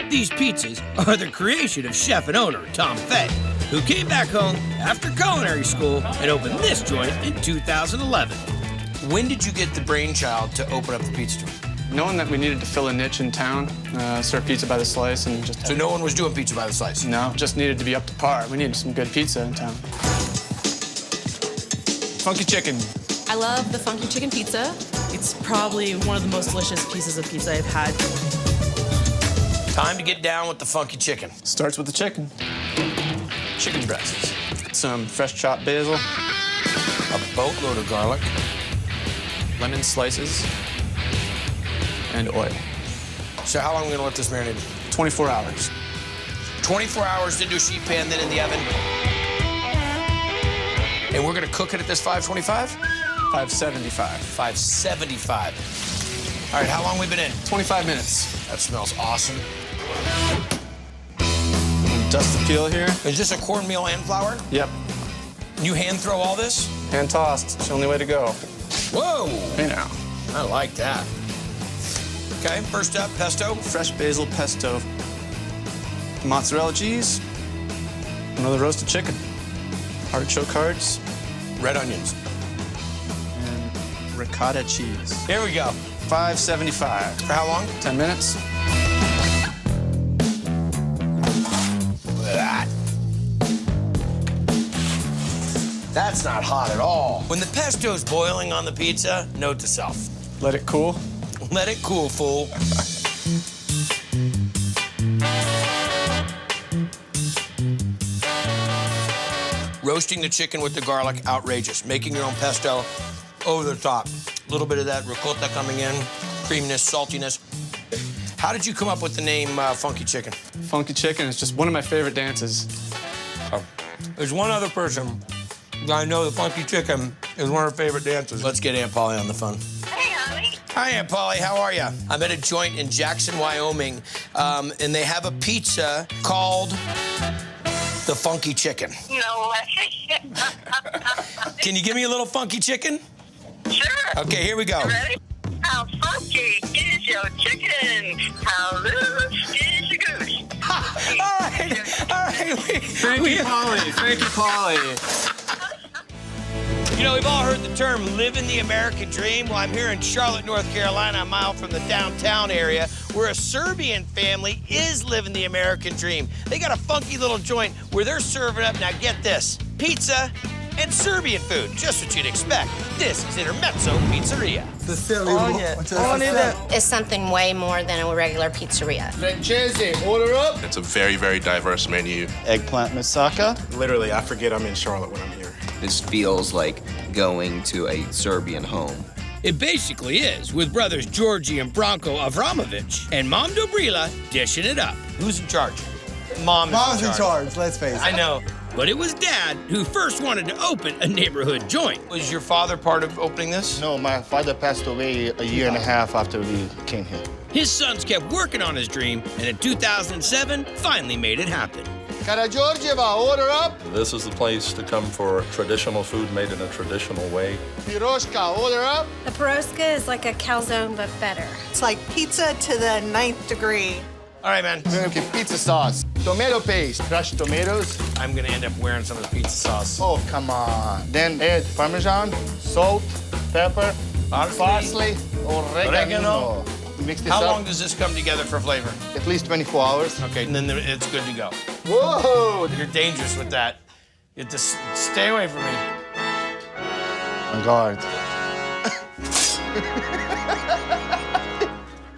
S1: These pizzas are the creation of chef and owner Tom Fay, who came back home after culinary school and opened this joint in 2011. When did you get the brainchild to open up the pizza joint?
S13: Knowing that we needed to fill a niche in town, serve pizza by the slice, and just...
S1: So no one was doing pizza by the slice?
S13: No, just needed to be up to par. We needed some good pizza in town. Funky chicken.
S16: I love the funky chicken pizza. It's probably one of the most delicious pieces of pizza I've had.
S1: Time to get down with the funky chicken.
S13: Starts with the chicken. Chicken breasts. Some fresh chopped basil.
S1: A boatload of garlic.
S13: Lemon slices. And oil.
S1: So how long are we gonna let this marinate?
S13: 24 hours.
S1: 24 hours into a sheet pan, then in the oven. And we're gonna cook it at this 525?
S13: 575.
S1: 575. All right, how long we been in?
S13: 25 minutes.
S1: That smells awesome.
S13: Dust the peel here.
S1: Is this a cornmeal and flour?
S13: Yep.
S1: You hand throw all this?
S13: Hand tossed. It's the only way to go.
S1: Whoa!
S13: Hey now.
S1: I like that. Okay, first up, pesto.
S13: Fresh basil pesto. Mozzarella cheese. Another roasted chicken. Artichoke hearts.
S1: Red onions.
S13: And ricotta cheese.
S1: Here we go.
S13: 575.
S1: For how long?
S13: 10 minutes.
S1: Look at that. That's not hot at all. When the pesto's boiling on the pizza, note to self.
S13: Let it cool.
S1: Let it cool, fool. Roasting the chicken with the garlic, outrageous. Making your own pesto, over the top. A little bit of that ricotta coming in, creaminess, saltiness. How did you come up with the name Funky Chicken?
S13: Funky Chicken is just one of my favorite dances.
S1: There's one other person that I know the Funky Chicken is one of her favorite dances. Let's get Aunt Polly on the phone.
S2: Hey, honey.
S1: Hi, Aunt Polly. How are you? I'm at a joint in Jackson, Wyoming, and they have a pizza called the Funky Chicken.
S2: No way.
S1: Can you give me a little Funky Chicken?
S2: Sure.
S1: Okay, here we go.
S2: You ready? How funky is your chicken? How loose is your goose?
S1: All right.
S13: Thank you, Polly. Thank you, Polly.
S1: You know, we've all heard the term living the American dream. Well, I'm here in Charlotte, North Carolina, a mile from the downtown area, where a Serbian family is living the American dream. They got a funky little joint where they're serving up, now get this, pizza and Serbian food, just what you'd expect. This is Intermezzo Pizzeria.
S15: It's something way more than a regular pizzeria.
S6: Francese, order up.
S10: It's a very, very diverse menu.
S4: Eggplant moussaka.
S14: Literally, I forget I'm in Charlotte when I'm here.
S4: This feels like going to a Serbian home.
S1: It basically is, with brothers Georgi and Branko Avramovic and Mom Dobrila dishing it up. Who's in charge? Mom's in charge, let's face it. I know. But it was Dad who first wanted to open a neighborhood joint. Was your father part of opening this?
S6: No, my father passed away a year and a half after we came here.
S1: His sons kept working on his dream, and in 2007, finally made it happen.
S6: Karageorgieva, order up.
S19: This is the place to come for traditional food made in a traditional way.
S6: Piroska, order up.
S22: The Piroska is like a calzone, but better.
S5: It's like pizza to the 9th degree.
S1: All right, man.
S6: We're gonna get pizza sauce, tomato paste, crushed tomatoes.
S1: I'm gonna end up wearing some of the pizza sauce.
S6: Oh, come on. Then add Parmesan, salt, pepper, parsley, oregano. Mix this up.
S1: How long does this come together for flavor?
S6: At least 24 hours.
S1: Okay, and then it's good to go.
S6: Whoa!
S1: You're dangerous with that. You have to stay away from me.
S6: On guard.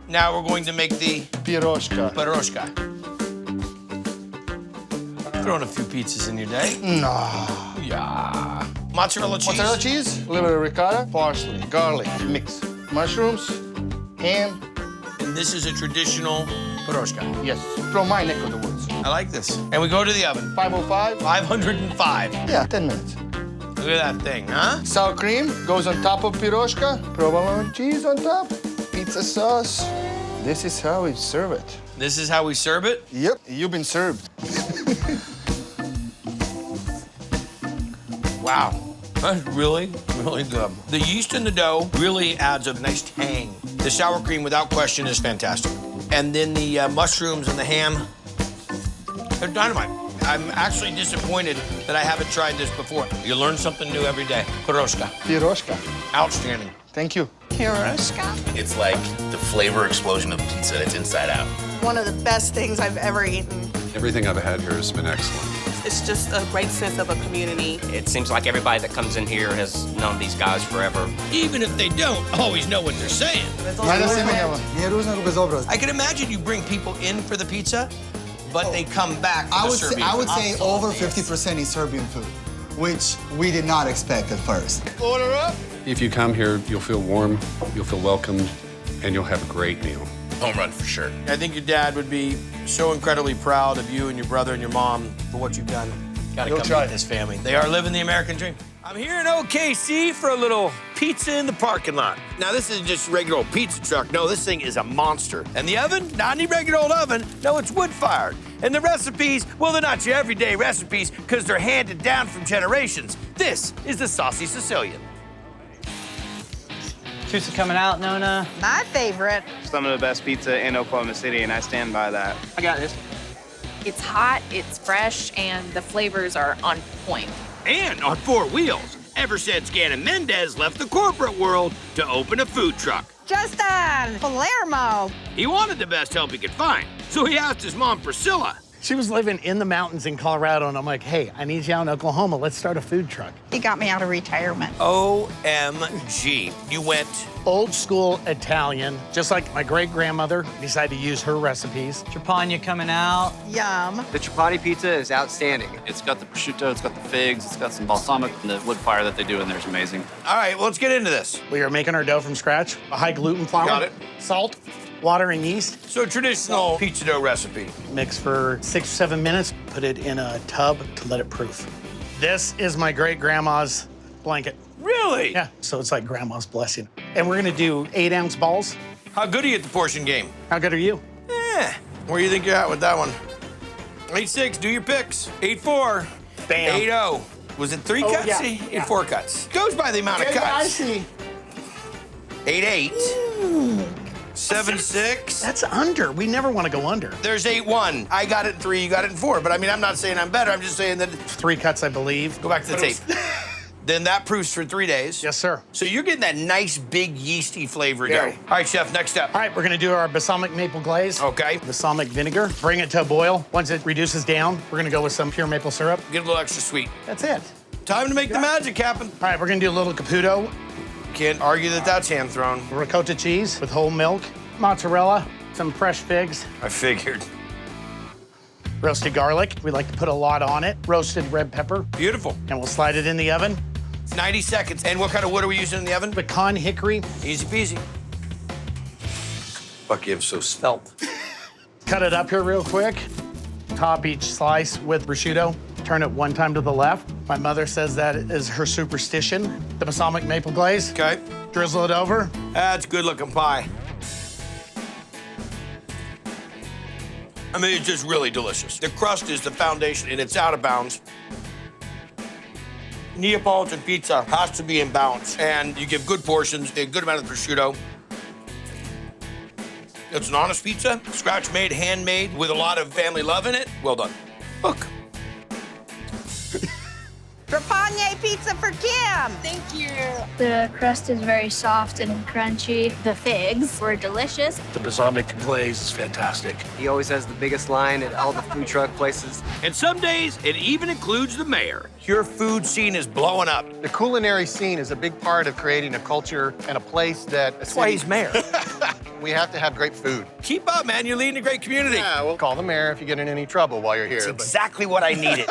S1: Now we're going to make the
S6: Piroska.
S1: Throwing a few pizzas in your day.
S6: No.
S1: Yeah. Mozzarella cheese.
S6: Mozzarella cheese, a little bit of ricotta, parsley, garlic, mix. Mushrooms, ham.
S1: And this is a traditional Piroska.
S6: Yes, from my neck of the woods.
S1: I like this. And we go to the oven.
S6: 505.
S1: 505.
S6: Yeah, 10 minutes.
S1: Look at that thing, huh?
S6: Sour cream goes on top of piroska. Provolone cheese on top. Pizza sauce. This is how we serve it.
S1: This is how we serve it?
S6: Yep, you've been served.
S1: Wow. That's really, really good. The yeast in the dough really adds a nice tang. The sour cream, without question, is fantastic. And then the mushrooms and the ham, they're dynamite. I'm actually disappointed that I haven't tried this before. You learn something new every day. Piroska.
S6: Piroska.
S1: Outstanding.
S6: Thank you.
S5: Piroska.
S20: It's like the flavor explosion of pizza that's inside out.
S5: One of the best things I've ever eaten.
S23: Everything I've had here has been excellent.
S16: It's just a great sense of a community.
S24: It seems like everybody that comes in here has known these guys forever.
S1: Even if they don't always know what they're saying. I can imagine you bring people in for the pizza, but they come back for the Serbian
S27: I would
S1: food.
S27: say over 50% is Serbian food, which we did not expect at first.
S6: Order up.
S19: If you come here, you'll feel warm, you'll feel welcomed, and you'll have a great meal.
S20: Home run for sure.
S1: I think your dad would be so incredibly proud of you and your brother and your mom for what you've done. Gotta come meet this family. They are living the American dream. I'm here in OKC for a little pizza in the parking lot. Now, this isn't just a regular old pizza truck. No, this thing is a monster. And the oven, not any regular old oven. No, it's wood-fired. And the recipes, well, they're not your everyday recipes because they're handed down from generations. This is the Saucy Sicilian.
S28: Pizza coming out, Nona.
S22: My favorite.
S29: Some of the best pizza in Oklahoma City, and I stand by that.
S28: I got this.
S30: It's hot, it's fresh, and the flavors are on point.
S1: And on 4 wheels, ever since Gannon Mendez left the corporate world to open a food truck.
S22: Justin Palermo.
S1: He wanted the best help he could find, so he asked his mom, Priscilla.
S28: She was living in the mountains in Colorado, and I'm like, hey, I need you out in Oklahoma. Let's start a food truck.
S22: He got me out of retirement.
S1: OMG. You went
S28: old school Italian, just like my great-grandmother decided to use her recipes. Trapani coming out.
S22: Yum.
S20: The Trapani Pizza is outstanding. It's got the prosciutto, it's got the figs, it's got some balsamic, and the wood fire that they do in there is amazing.
S1: All right, well, let's get into this.
S28: We are making our dough from scratch. A high gluten flour.
S1: Got it.
S28: Salt, water and yeast.
S1: So traditional pizza dough recipe.
S28: Mix for 6 or 7 minutes, put it in a tub to let it proof. This is my great-grandma's blanket.
S1: Really?
S28: Yeah, so it's like grandma's blessing. And we're gonna do 8-ounce balls.
S1: How good are you at the portion game?
S28: How good are you?
S1: Where do you think you're at with that one? 8-6, do your picks. 8-4.
S28: Bam.
S1: 8-0. Was it 3 cuts?
S28: yeah.
S1: 8-4 cuts. Goes by the amount of cuts.
S28: I see.
S1: 8-8. 7-6.
S28: That's under. We never want to go under.
S1: There's 8-1. I got it in 3, you got it in 4. But I mean, I'm not saying I'm better. I'm just saying that.
S28: 3 cuts, I believe.
S1: Go back to the tape. Then that proofs for 3 days.
S28: Yes, sir.
S1: So you're getting that nice, big, yeasty flavor dough. All right, chef, next step.
S28: All right, we're gonna do our balsamic maple glaze.
S1: Okay.
S28: Balsamic vinegar. Bring it to a boil. Once it reduces down, we're gonna go with some pure maple syrup.
S1: Get a little extra sweet.
S28: That's it.
S1: Time to make the magic happen.
S28: All right, we're gonna do a little Caputo.
S1: Can't argue that that's hand thrown.
S28: Ricotta cheese with whole milk. Mozzarella. Some fresh figs.
S1: I figured.
S28: Roasted garlic. We like to put a lot on it. Roasted red pepper.
S1: Beautiful.
S28: And we'll slide it in the oven.
S1: 90 seconds. And what kind of wood are we using in the oven?
S28: Pecan hickory.
S1: Easy peasy. Fuck, you're so svelte.
S28: Cut it up here real quick. Top each slice with prosciutto. Turn it 1 time to the left. My mother says that is her superstition. The balsamic maple glaze.
S1: Okay.
S28: Drizzle it over.
S1: That's good looking pie. I mean, it's just really delicious. The crust is the foundation, and it's out of bounds. Neapolitan pizza has to be in balance, and you give good portions, a good amount of prosciutto. It's an honest pizza, scratch-made, handmade, with a lot of family love in it. Well done. Look.
S5: Trapani Pizza for Kim. Thank you.
S3: The crust is very soft and crunchy. The figs were delicious.
S7: The balsamic glaze is fantastic.
S8: He always has the biggest line at all the food truck places.
S1: And some days, it even includes the mayor. Your food scene is blowing up.
S9: The culinary scene is a big part of creating a culture and a place that...
S1: That's why he's mayor.
S9: We have to have great food.
S1: Keep up, man. You're leading a great community.
S9: Yeah, we'll call the mayor if you get in any trouble while you're here.
S1: That's exactly what I needed.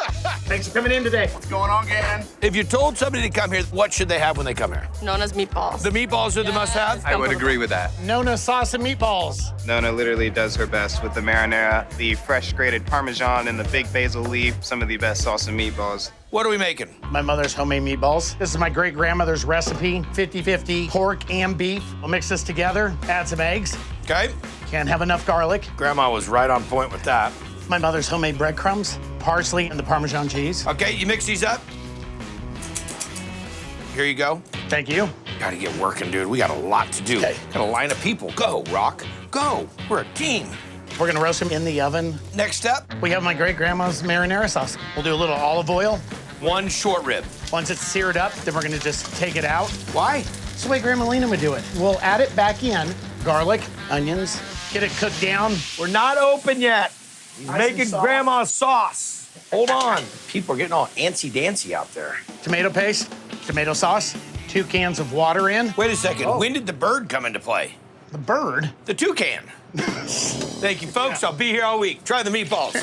S28: Thanks for coming in today.
S9: What's going on, gang?
S1: If you told somebody to come here, what should they have when they come here?
S30: Nona's meatballs.
S1: The meatballs are the must-have?
S8: I would agree with that.
S28: Nona sauce and meatballs.
S29: Nona literally does her best with the marinara, the fresh grated Parmesan, and the big basil leaf, some of the best sauce and meatballs.
S1: What are we making?
S28: My mother's homemade meatballs. This is my great-grandmother's recipe, 50-50 pork and beef. We'll mix this together, add some eggs.
S1: Okay.
S28: Can't have enough garlic.
S1: Grandma was right on point with that.
S28: My mother's homemade breadcrumbs, parsley, and the Parmesan cheese.
S1: Okay, you mix these up. Here you go.
S28: Thank you.
S1: Gotta get working, dude. We got a lot to do.
S28: Okay.
S1: Got a line of people. Go, Rock. Go. We're a team.
S28: We're gonna roast them in the oven.
S1: Next step.
S28: We have my great-grandma's marinara sauce. We'll do a little olive oil.
S1: 1 short rib.
S28: Once it's seared up, then we're gonna just take it out.
S1: Why?
S28: It's the way Grandma Lena would do it. We'll add it back in. Garlic, onions, get it cooked down.
S1: We're not open yet. He's making Grandma's sauce. Hold on. People are getting all antsy-dancy out there.
S28: Tomato paste, tomato sauce, 2 cans of water in.
S1: Wait a second. When did the bird come into play?
S28: The bird?
S1: The toucan. Thank you, folks. I'll be here all week. Try the meatballs.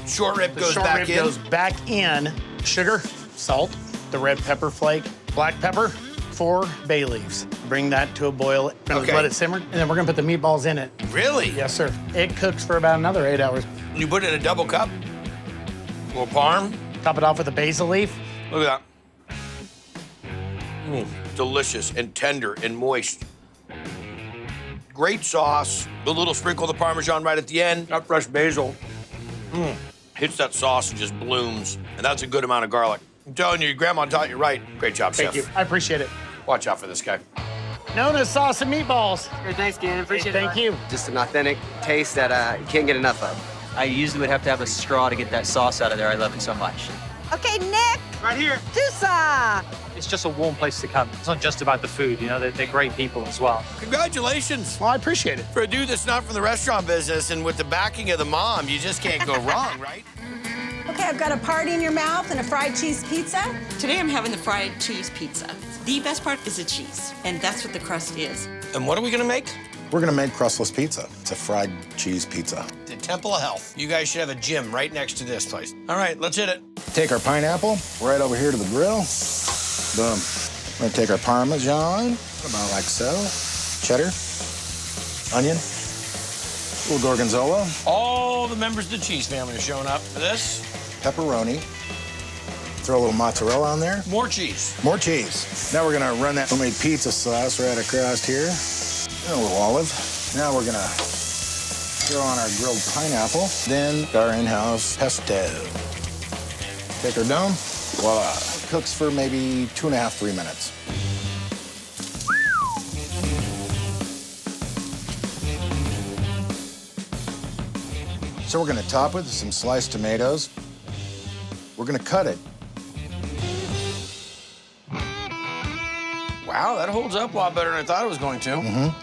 S1: Short rib goes back in.
S28: Goes back in. Sugar, salt, the red pepper flake, black pepper, 4 bay leaves. Bring that to a boil. We're gonna let it simmer, and then we're gonna put the meatballs in it.
S1: Really?
S28: Yes, sir. It cooks for about another 8 hours.
S1: You put it in a double cup. A little parm.
S28: Top it off with a basil leaf.
S1: Look at that. Delicious and tender and moist. Great sauce. A little sprinkle of the Parmesan right at the end. Got fresh basil. Hits that sauce and just blooms. And that's a good amount of garlic. I'm telling you, your grandma taught you right. Great job, Chef.
S28: Thank you. I appreciate it.
S1: Watch out for this guy.
S28: Nona's sauce and meatballs.
S8: Thanks, Ken. Appreciate it.
S28: Thank you.
S8: Just an authentic taste that you can't get enough of.
S11: I usually would have to have a straw to get that sauce out of there. I love it so much.
S5: Okay, Nick.
S7: Right here.
S5: Tusa.
S7: It's just a warm place to come. It's not just about the food, you know, they're great people as well.
S1: Congratulations.
S28: Well, I appreciate it.
S1: For a dude that's not from the restaurant business and with the backing of the mom, you just can't go wrong, right?
S22: Okay, I've got a party in your mouth and a fried cheese pizza.
S12: Today I'm having the fried cheese pizza. The best part is the cheese, and that's what the crust is.
S1: And what are we gonna make?
S17: We're gonna make crustless pizza. It's a fried cheese pizza.
S1: The Temple of Health. You guys should have a gym right next to this place. All right, let's hit it.
S17: Take our pineapple right over here to the grill. Boom. We're gonna take our Parmesan, about like so. Cheddar. onion, a little gorgonzola,
S1: All the members of the cheese family are showing up for this.
S17: pepperoni. Throw a little mozzarella on there.
S1: More cheese.
S17: More cheese. Now we're gonna run that homemade pizza sauce right across here. And a little olive. Now we're gonna throw on our grilled pineapple. Then our in-house pesto. Take her down. Voila. Cooks for maybe 2.5, 3 minutes. So we're gonna top it with some sliced tomatoes. We're gonna cut it.
S1: Wow, that holds up a lot better than I thought it was going to.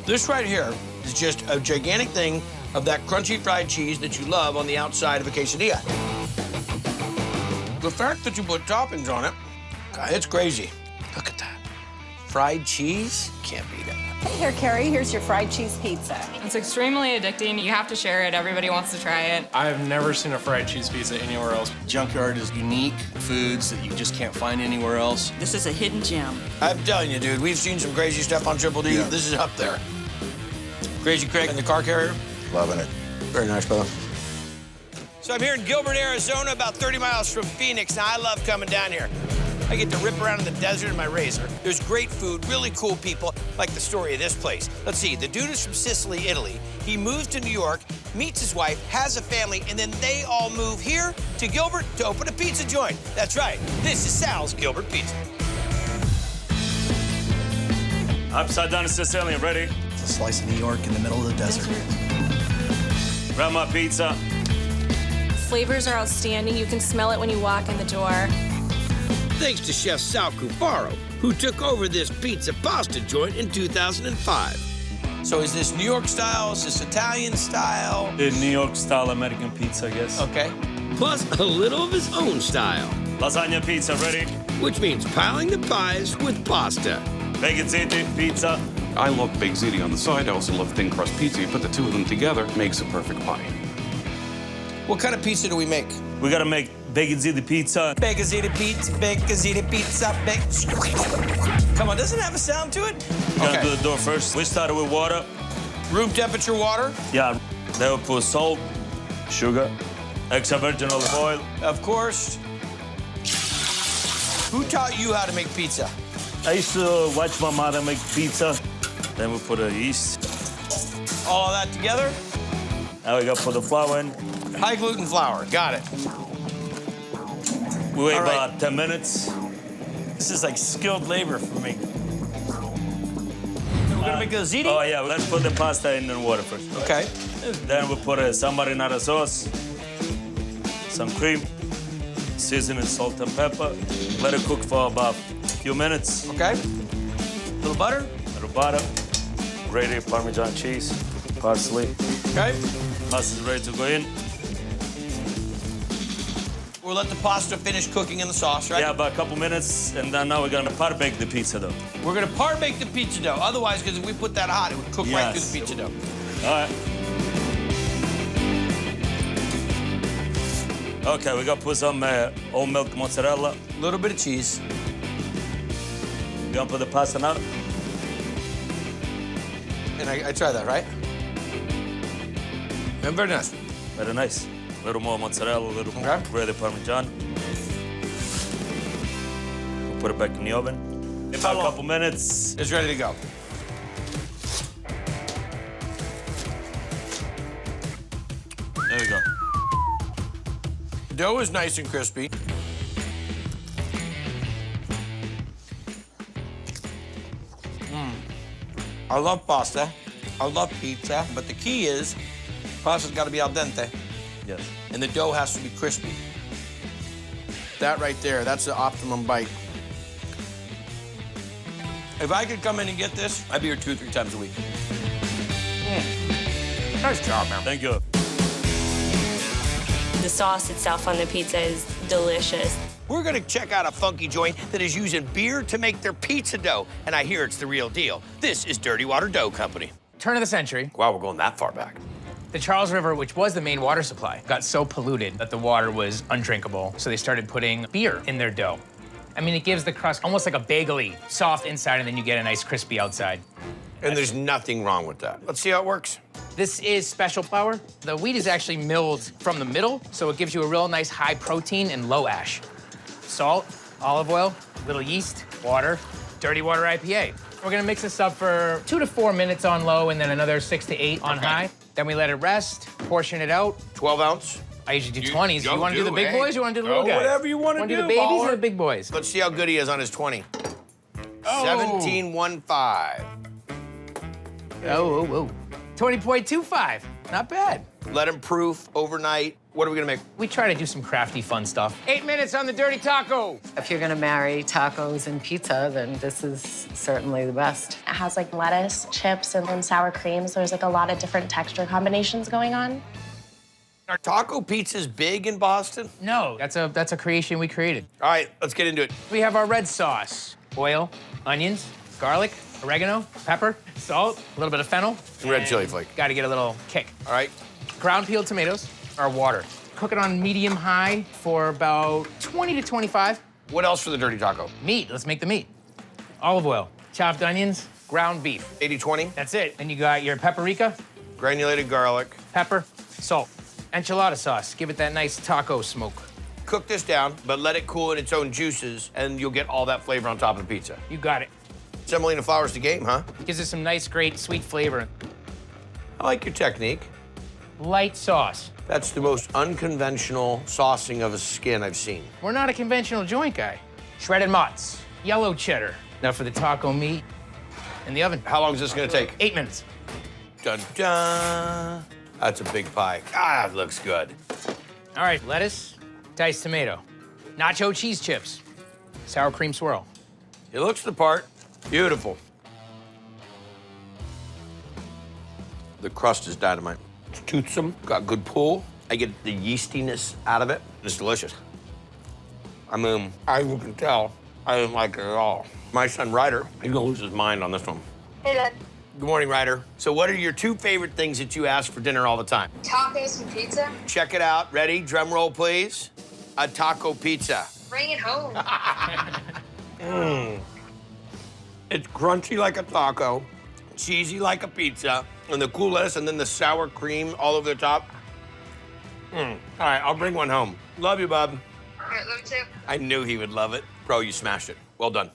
S1: This right here is just a gigantic thing of that crunchy fried cheese that you love on the outside of a quesadilla. The fact that you put toppings on it, God, it's crazy. Look at that. Fried cheese, can't beat it.
S5: Hey, here, Carrie, here's your fried cheese pizza.
S30: It's extremely addicting. You have to share it. Everybody wants to try it.
S2: I've never seen a fried cheese pizza anywhere else.
S4: Junkyard is unique foods that you just can't find anywhere else.
S12: This is a hidden gem.
S1: I'm telling you, dude, we've seen some crazy stuff on Triple D.
S17: Yeah.
S1: This is up there. Crazy Craig and the car carrier.
S17: Loving it.
S1: Very nice, brother. So I'm here in Gilbert, Arizona, about 30 miles from Phoenix. Now, I love coming down here. I get to rip around in the desert in my Razor. There's great food, really cool people, like the story of this place. Let's see, the dude is from Sicily, Italy. He moves to New York, meets his wife, has a family, and then they all move here to Gilbert to open a pizza joint. That's right, this is Sal's Gilbert Pizza.
S10: Upside down Sicilian, ready?
S4: It's a slice of New York in the middle of the desert.
S10: Grab my pizza.
S30: Flavors are outstanding. You can smell it when you walk in the door.
S1: Thanks to Chef Sal Cufaro, who took over this pizza pasta joint in 2005. So is this New York style? Is this Italian style?
S10: The New York style American pizza, I guess.
S1: Okay. Plus a little of his own style.
S10: Lasagna pizza, ready?
S1: Which means piling the pies with pasta.
S10: Bacon Ziti pizza.
S19: I love baked ziti on the side. I also love thin crust pizza. You put the two of them together, makes a perfect pie.
S1: What kind of pizza do we make?
S10: We gotta make bacon ziti pizza.
S1: Bacon ziti pizza, bacon ziti pizza, bacon. Come on, doesn't it have a sound to it?
S10: We're gonna do the dough first. We started with water.
S1: Room temperature water?
S10: Yeah. Then we put salt, sugar, extra virgin olive oil.
S1: Of course. Who taught you how to make pizza?
S10: I used to watch my mother make pizza. Then we put the yeast.
S1: All of that together?
S10: Now we gotta put the flour in.
S1: High gluten flour, got it.
S10: We wait
S1: All right.
S10: about 10 minutes.
S1: This is like skilled labor for me. We're gonna make the ziti?
S10: Oh yeah, let's put the pasta in the water first.
S1: Okay.
S10: Then we put some marinara sauce, some cream, seasoning, salt and pepper. Let it cook for about a few minutes.
S1: Okay. Little butter?
S10: Little butter. Ready Parmesan cheese, parsley.
S1: Okay.
S10: Pasta is ready to go in.
S1: We'll let the pasta finish cooking in the sauce, right?
S10: Yeah, about a couple minutes, and then now we're gonna par bake the pizza dough.
S1: We're gonna par bake the pizza dough. Otherwise, because if we put that hot, it would cook right through the pizza dough.
S10: All right. Okay, we're gonna put some oat milk mozzarella.
S1: A little bit of cheese.
S10: We're gonna put the pasta now.
S1: And I try that, right? And very nice.
S10: Very nice. A little more mozzarella, a little more ready Parmesan. We'll put it back in the oven. In about a couple minutes.
S1: It's ready to go.
S10: There we go.
S1: The dough is nice and crispy. I love pasta. I love pizza. But the key is, pasta's got to be al dente.
S10: Yes.
S1: And the dough has to be crispy. That right there, that's the optimum bite. If I could come in and get this, I'd be here 2 or 3 times a week. Nice job, man.
S10: Thank you.
S13: The sauce itself on the pizza is delicious.
S1: We're gonna check out a funky joint that is using beer to make their pizza dough, and I hear it's the real deal. This is Dirty Water Dough Company.
S14: Turn of the century.
S1: Wow, we're going that far back.
S14: The Charles River, which was the main water supply, got so polluted that the water was undrinkable, so they started putting beer in their dough. I mean, it gives the crust almost like a bagel-y, soft inside, and then you get a nice crispy outside.
S1: And there's nothing wrong with that. Let's see how it works.
S14: This is special flour. The wheat is actually milled from the middle, so it gives you a real nice high protein and low ash. Salt, olive oil, little yeast, water, dirty water IPA. We're gonna mix this up for 2 to 4 minutes on low and then another 6 to 8 on high. Then we let it rest, portion it out.
S1: 12 ounce?
S14: I usually do 20s. You wanna do the big boys or you wanna do the little guys?
S1: Whatever you wanna do,
S14: do the babies
S1: baller.
S14: or the big boys?
S1: Let's see how good he is on his 20.
S14: Oh.
S1: 17.15.
S14: Oh. 20.25, not bad.
S1: Let him proof overnight. What are we gonna make?
S14: We try to do some crafty, fun stuff. 8 minutes on the dirty taco.
S6: If you're gonna marry tacos and pizza, then this is certainly the best.
S15: It has like lettuce, chips, and sour cream, so there's like a lot of different texture combinations going on.
S1: Are taco pizzas big in Boston?
S14: No, that's a creation we created.
S1: All right, let's get into it.
S14: We have our red sauce. Oil, onions, garlic, oregano, pepper, salt, a little bit of fennel.
S1: And red chili flake.
S14: Got to get a little kick.
S1: All right.
S14: Ground peeled tomatoes, our water. Cook it on medium-high for about 20 to 25.
S1: What else for the dirty taco?
S14: Meat, let's make the meat. Olive oil, chopped onions, ground beef.
S1: 80-20?
S14: That's it. Then you got your paprika.
S1: Granulated garlic.
S14: Pepper, salt. Enchilada sauce, give it that nice taco smoke.
S1: Cook this down, but let it cool in its own juices, and you'll get all that flavor on top of the pizza.
S14: You got it.
S1: Semolina flour's the game, huh?
S14: Gives it some nice, great, sweet flavor.
S1: I like your technique.
S14: Light sauce.
S1: That's the most unconventional saucing of a skin I've seen.
S14: We're not a conventional joint guy. Shredded mozz, yellow cheddar. Now for the taco meat in the oven.
S1: How long is this gonna take?
S14: 8 minutes.
S1: Dun, dun. That's a big pie. Ah, it looks good.
S14: All right, lettuce, diced tomato, nacho cheese chips, sour cream swirl.
S1: It looks the part. Beautiful. The crust is dynamite. It's toothsome, got good pull. I get the yeastiness out of it. It's delicious. I mean, as you can tell, I didn't like it at all. My son, Ryder, he's gonna lose his mind on this one.
S15: Hey, Dad.
S1: Good morning, Ryder. So what are your 2 favorite things that you ask for dinner all the time?
S15: Tacos and pizza.
S1: Check it out. Ready? Drum roll, please. A taco pizza.
S15: Bring it home.
S1: It's crunchy like a taco, cheesy like a pizza, and the cool lettuce and then the sour cream all over the top. All right, I'll bring one home. Love you, bub.
S15: All right, love you too.
S1: I knew he would love it. Bro, you smashed it. Well done.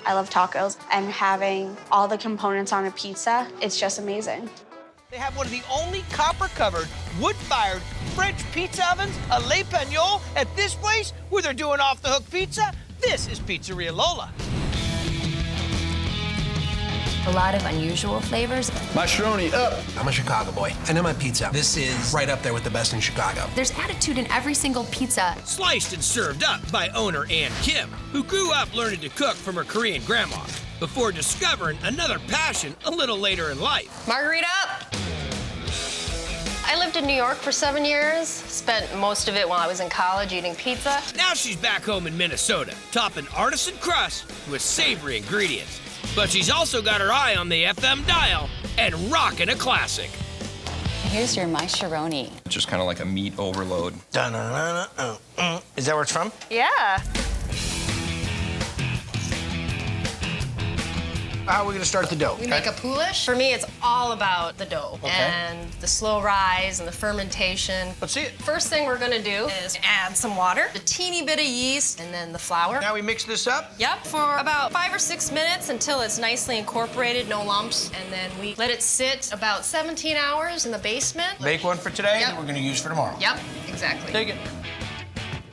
S15: I love tacos, and having all the components on a pizza, it's just amazing.
S16: They have one of the only copper-covered, wood-fired French pizza ovens, a Le Pagnol, at this place where they're doing off-the-hook pizza. This is Pizzeria Lola.
S18: A lot of unusual flavors.
S21: Mascaroni up. I'm a Chicago boy. I know my pizza. This is right up there with the best in Chicago.
S18: There's attitude in every single pizza.
S16: Sliced and served up by owner Ann Kim, who grew up learning to cook from her Korean grandma before discovering another passion a little later in life.
S23: Margarita up. I lived in New York for 7 years, spent most of it while I was in college eating pizza.
S16: Now she's back home in Minnesota, topping artisan crust with savory ingredients. But she's also got her eye on the FM dial and rocking a classic.
S18: Here's your macaroni.
S11: Just kind of like a meat overload.
S1: Is that where it's from?
S23: Yeah.
S1: How are we gonna start the dough?
S23: We make a poulish. For me, it's all about the dough and the slow rise and the fermentation.
S1: Let's see it.
S23: First thing we're gonna do is add some water, a teeny bit of yeast, and then the flour.
S1: Now we mix this up?
S23: Yep, for about 5 or 6 minutes until it's nicely incorporated, no lumps. And then we let it sit about 17 hours in the basement.
S1: Make one for today that we're gonna use for tomorrow.
S23: Yep, exactly.
S1: Take it.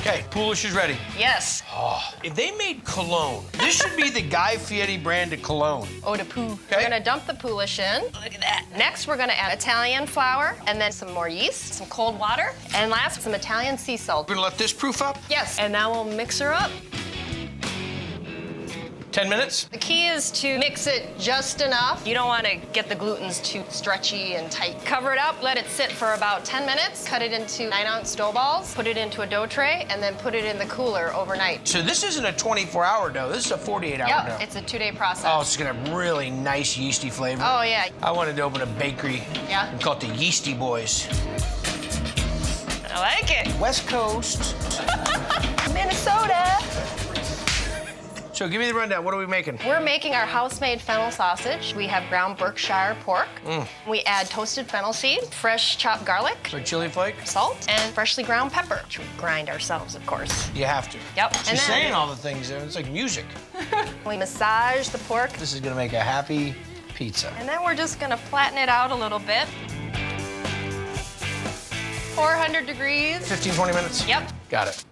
S1: Okay, poulish is ready.
S23: Yes.
S1: Oh, if they made cologne, this should be the Guy Fieri brand of cologne.
S23: Eau de Pou. We're gonna dump the poulish in. Look at that. Next, we're gonna add Italian flour, and then some more yeast, some cold water, and last, some Italian sea salt.
S1: We're gonna let this proof up?
S23: Yes, and now we'll mix her up.
S1: 10 minutes?
S23: The key is to mix it just enough. You don't want to get the glutens too stretchy and tight. Cover it up, let it sit for about 10 minutes. Cut it into 9-ounce dough balls, put it into a dough tray, and then put it in the cooler overnight.
S1: So this isn't a 24-hour dough, this is a 48-hour dough.
S23: Yep, it's a 2-day process.
S1: Oh, it's gonna have really nice yeasty flavor.
S23: Oh, yeah.
S1: I wanted to open a bakery and call it the Yeasty Boys.
S23: I like it.
S1: West Coast.
S23: Minnesota.
S16: So give me the rundown. What are we making?
S23: We're making our house-made fennel sausage. We have ground Berkshire pork. We add toasted fennel seed, fresh chopped garlic,
S16: So chili flake?
S23: salt, and freshly ground pepper, which we grind ourselves, of course.
S16: You have to.
S23: Yep.
S16: She's saying all the things there. It's like music.
S23: We massage the pork,
S16: This is gonna make a happy pizza.
S23: and then we're just gonna flatten it out a little bit. 400 degrees.
S16: 15, 20 minutes?
S23: Yep.
S16: Got it.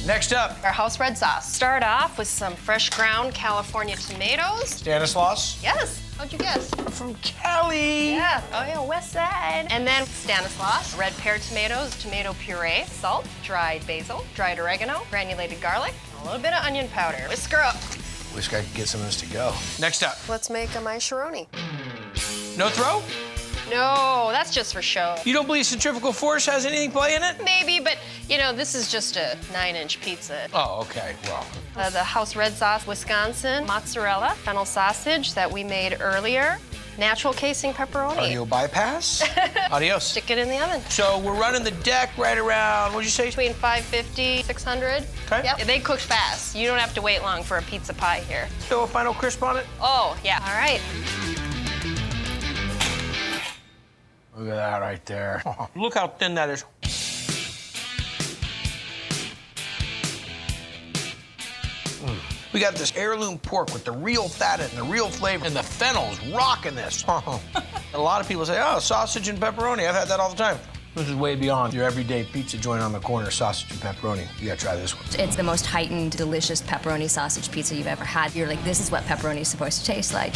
S16: Next up,
S23: Our house red sauce. Start off with some fresh ground California tomatoes.
S16: Stanislaus.
S23: Yes. How'd you guess?
S16: From Cali.
S23: Yeah. Oh, yeah, west side. And then Stanislaus, red pear tomatoes, tomato puree, salt, dried basil, dried oregano, granulated garlic, a little bit of onion powder. Whisker up.
S16: Wish I could get some of this to go. Next up,
S23: Let's make a macaroni.
S16: no throw?
S23: No, that's just for show.
S16: You don't believe centrifugal force has anything play in it?
S23: Maybe, but you know, this is just a 9-inch pizza.
S16: Oh, okay, well.
S23: The house red sauce, Wisconsin, mozzarella, fennel sausage that we made earlier, natural casing pepperoni.
S16: Cardio bypass. Adios.
S23: Stick it in the oven.
S16: So we're running the deck right around, what'd you say?
S23: Between 550, 600.
S16: Okay.
S23: Yep. They cook fast. You don't have to wait long for a pizza pie here.
S16: Still a final crisp on it?
S23: Oh, yeah. All right.
S16: Look at that right there. Look how thin that is. We got this heirloom pork with the real fat and the real flavor, and the fennel's rocking this. A lot of people say, oh, sausage and pepperoni. I've had that all the time. This is way beyond your everyday pizza joint on the corner, sausage and pepperoni. You gotta try this one.
S18: It's the most heightened, delicious pepperoni sausage pizza you've ever had. You're like, this is what pepperoni is supposed to taste like.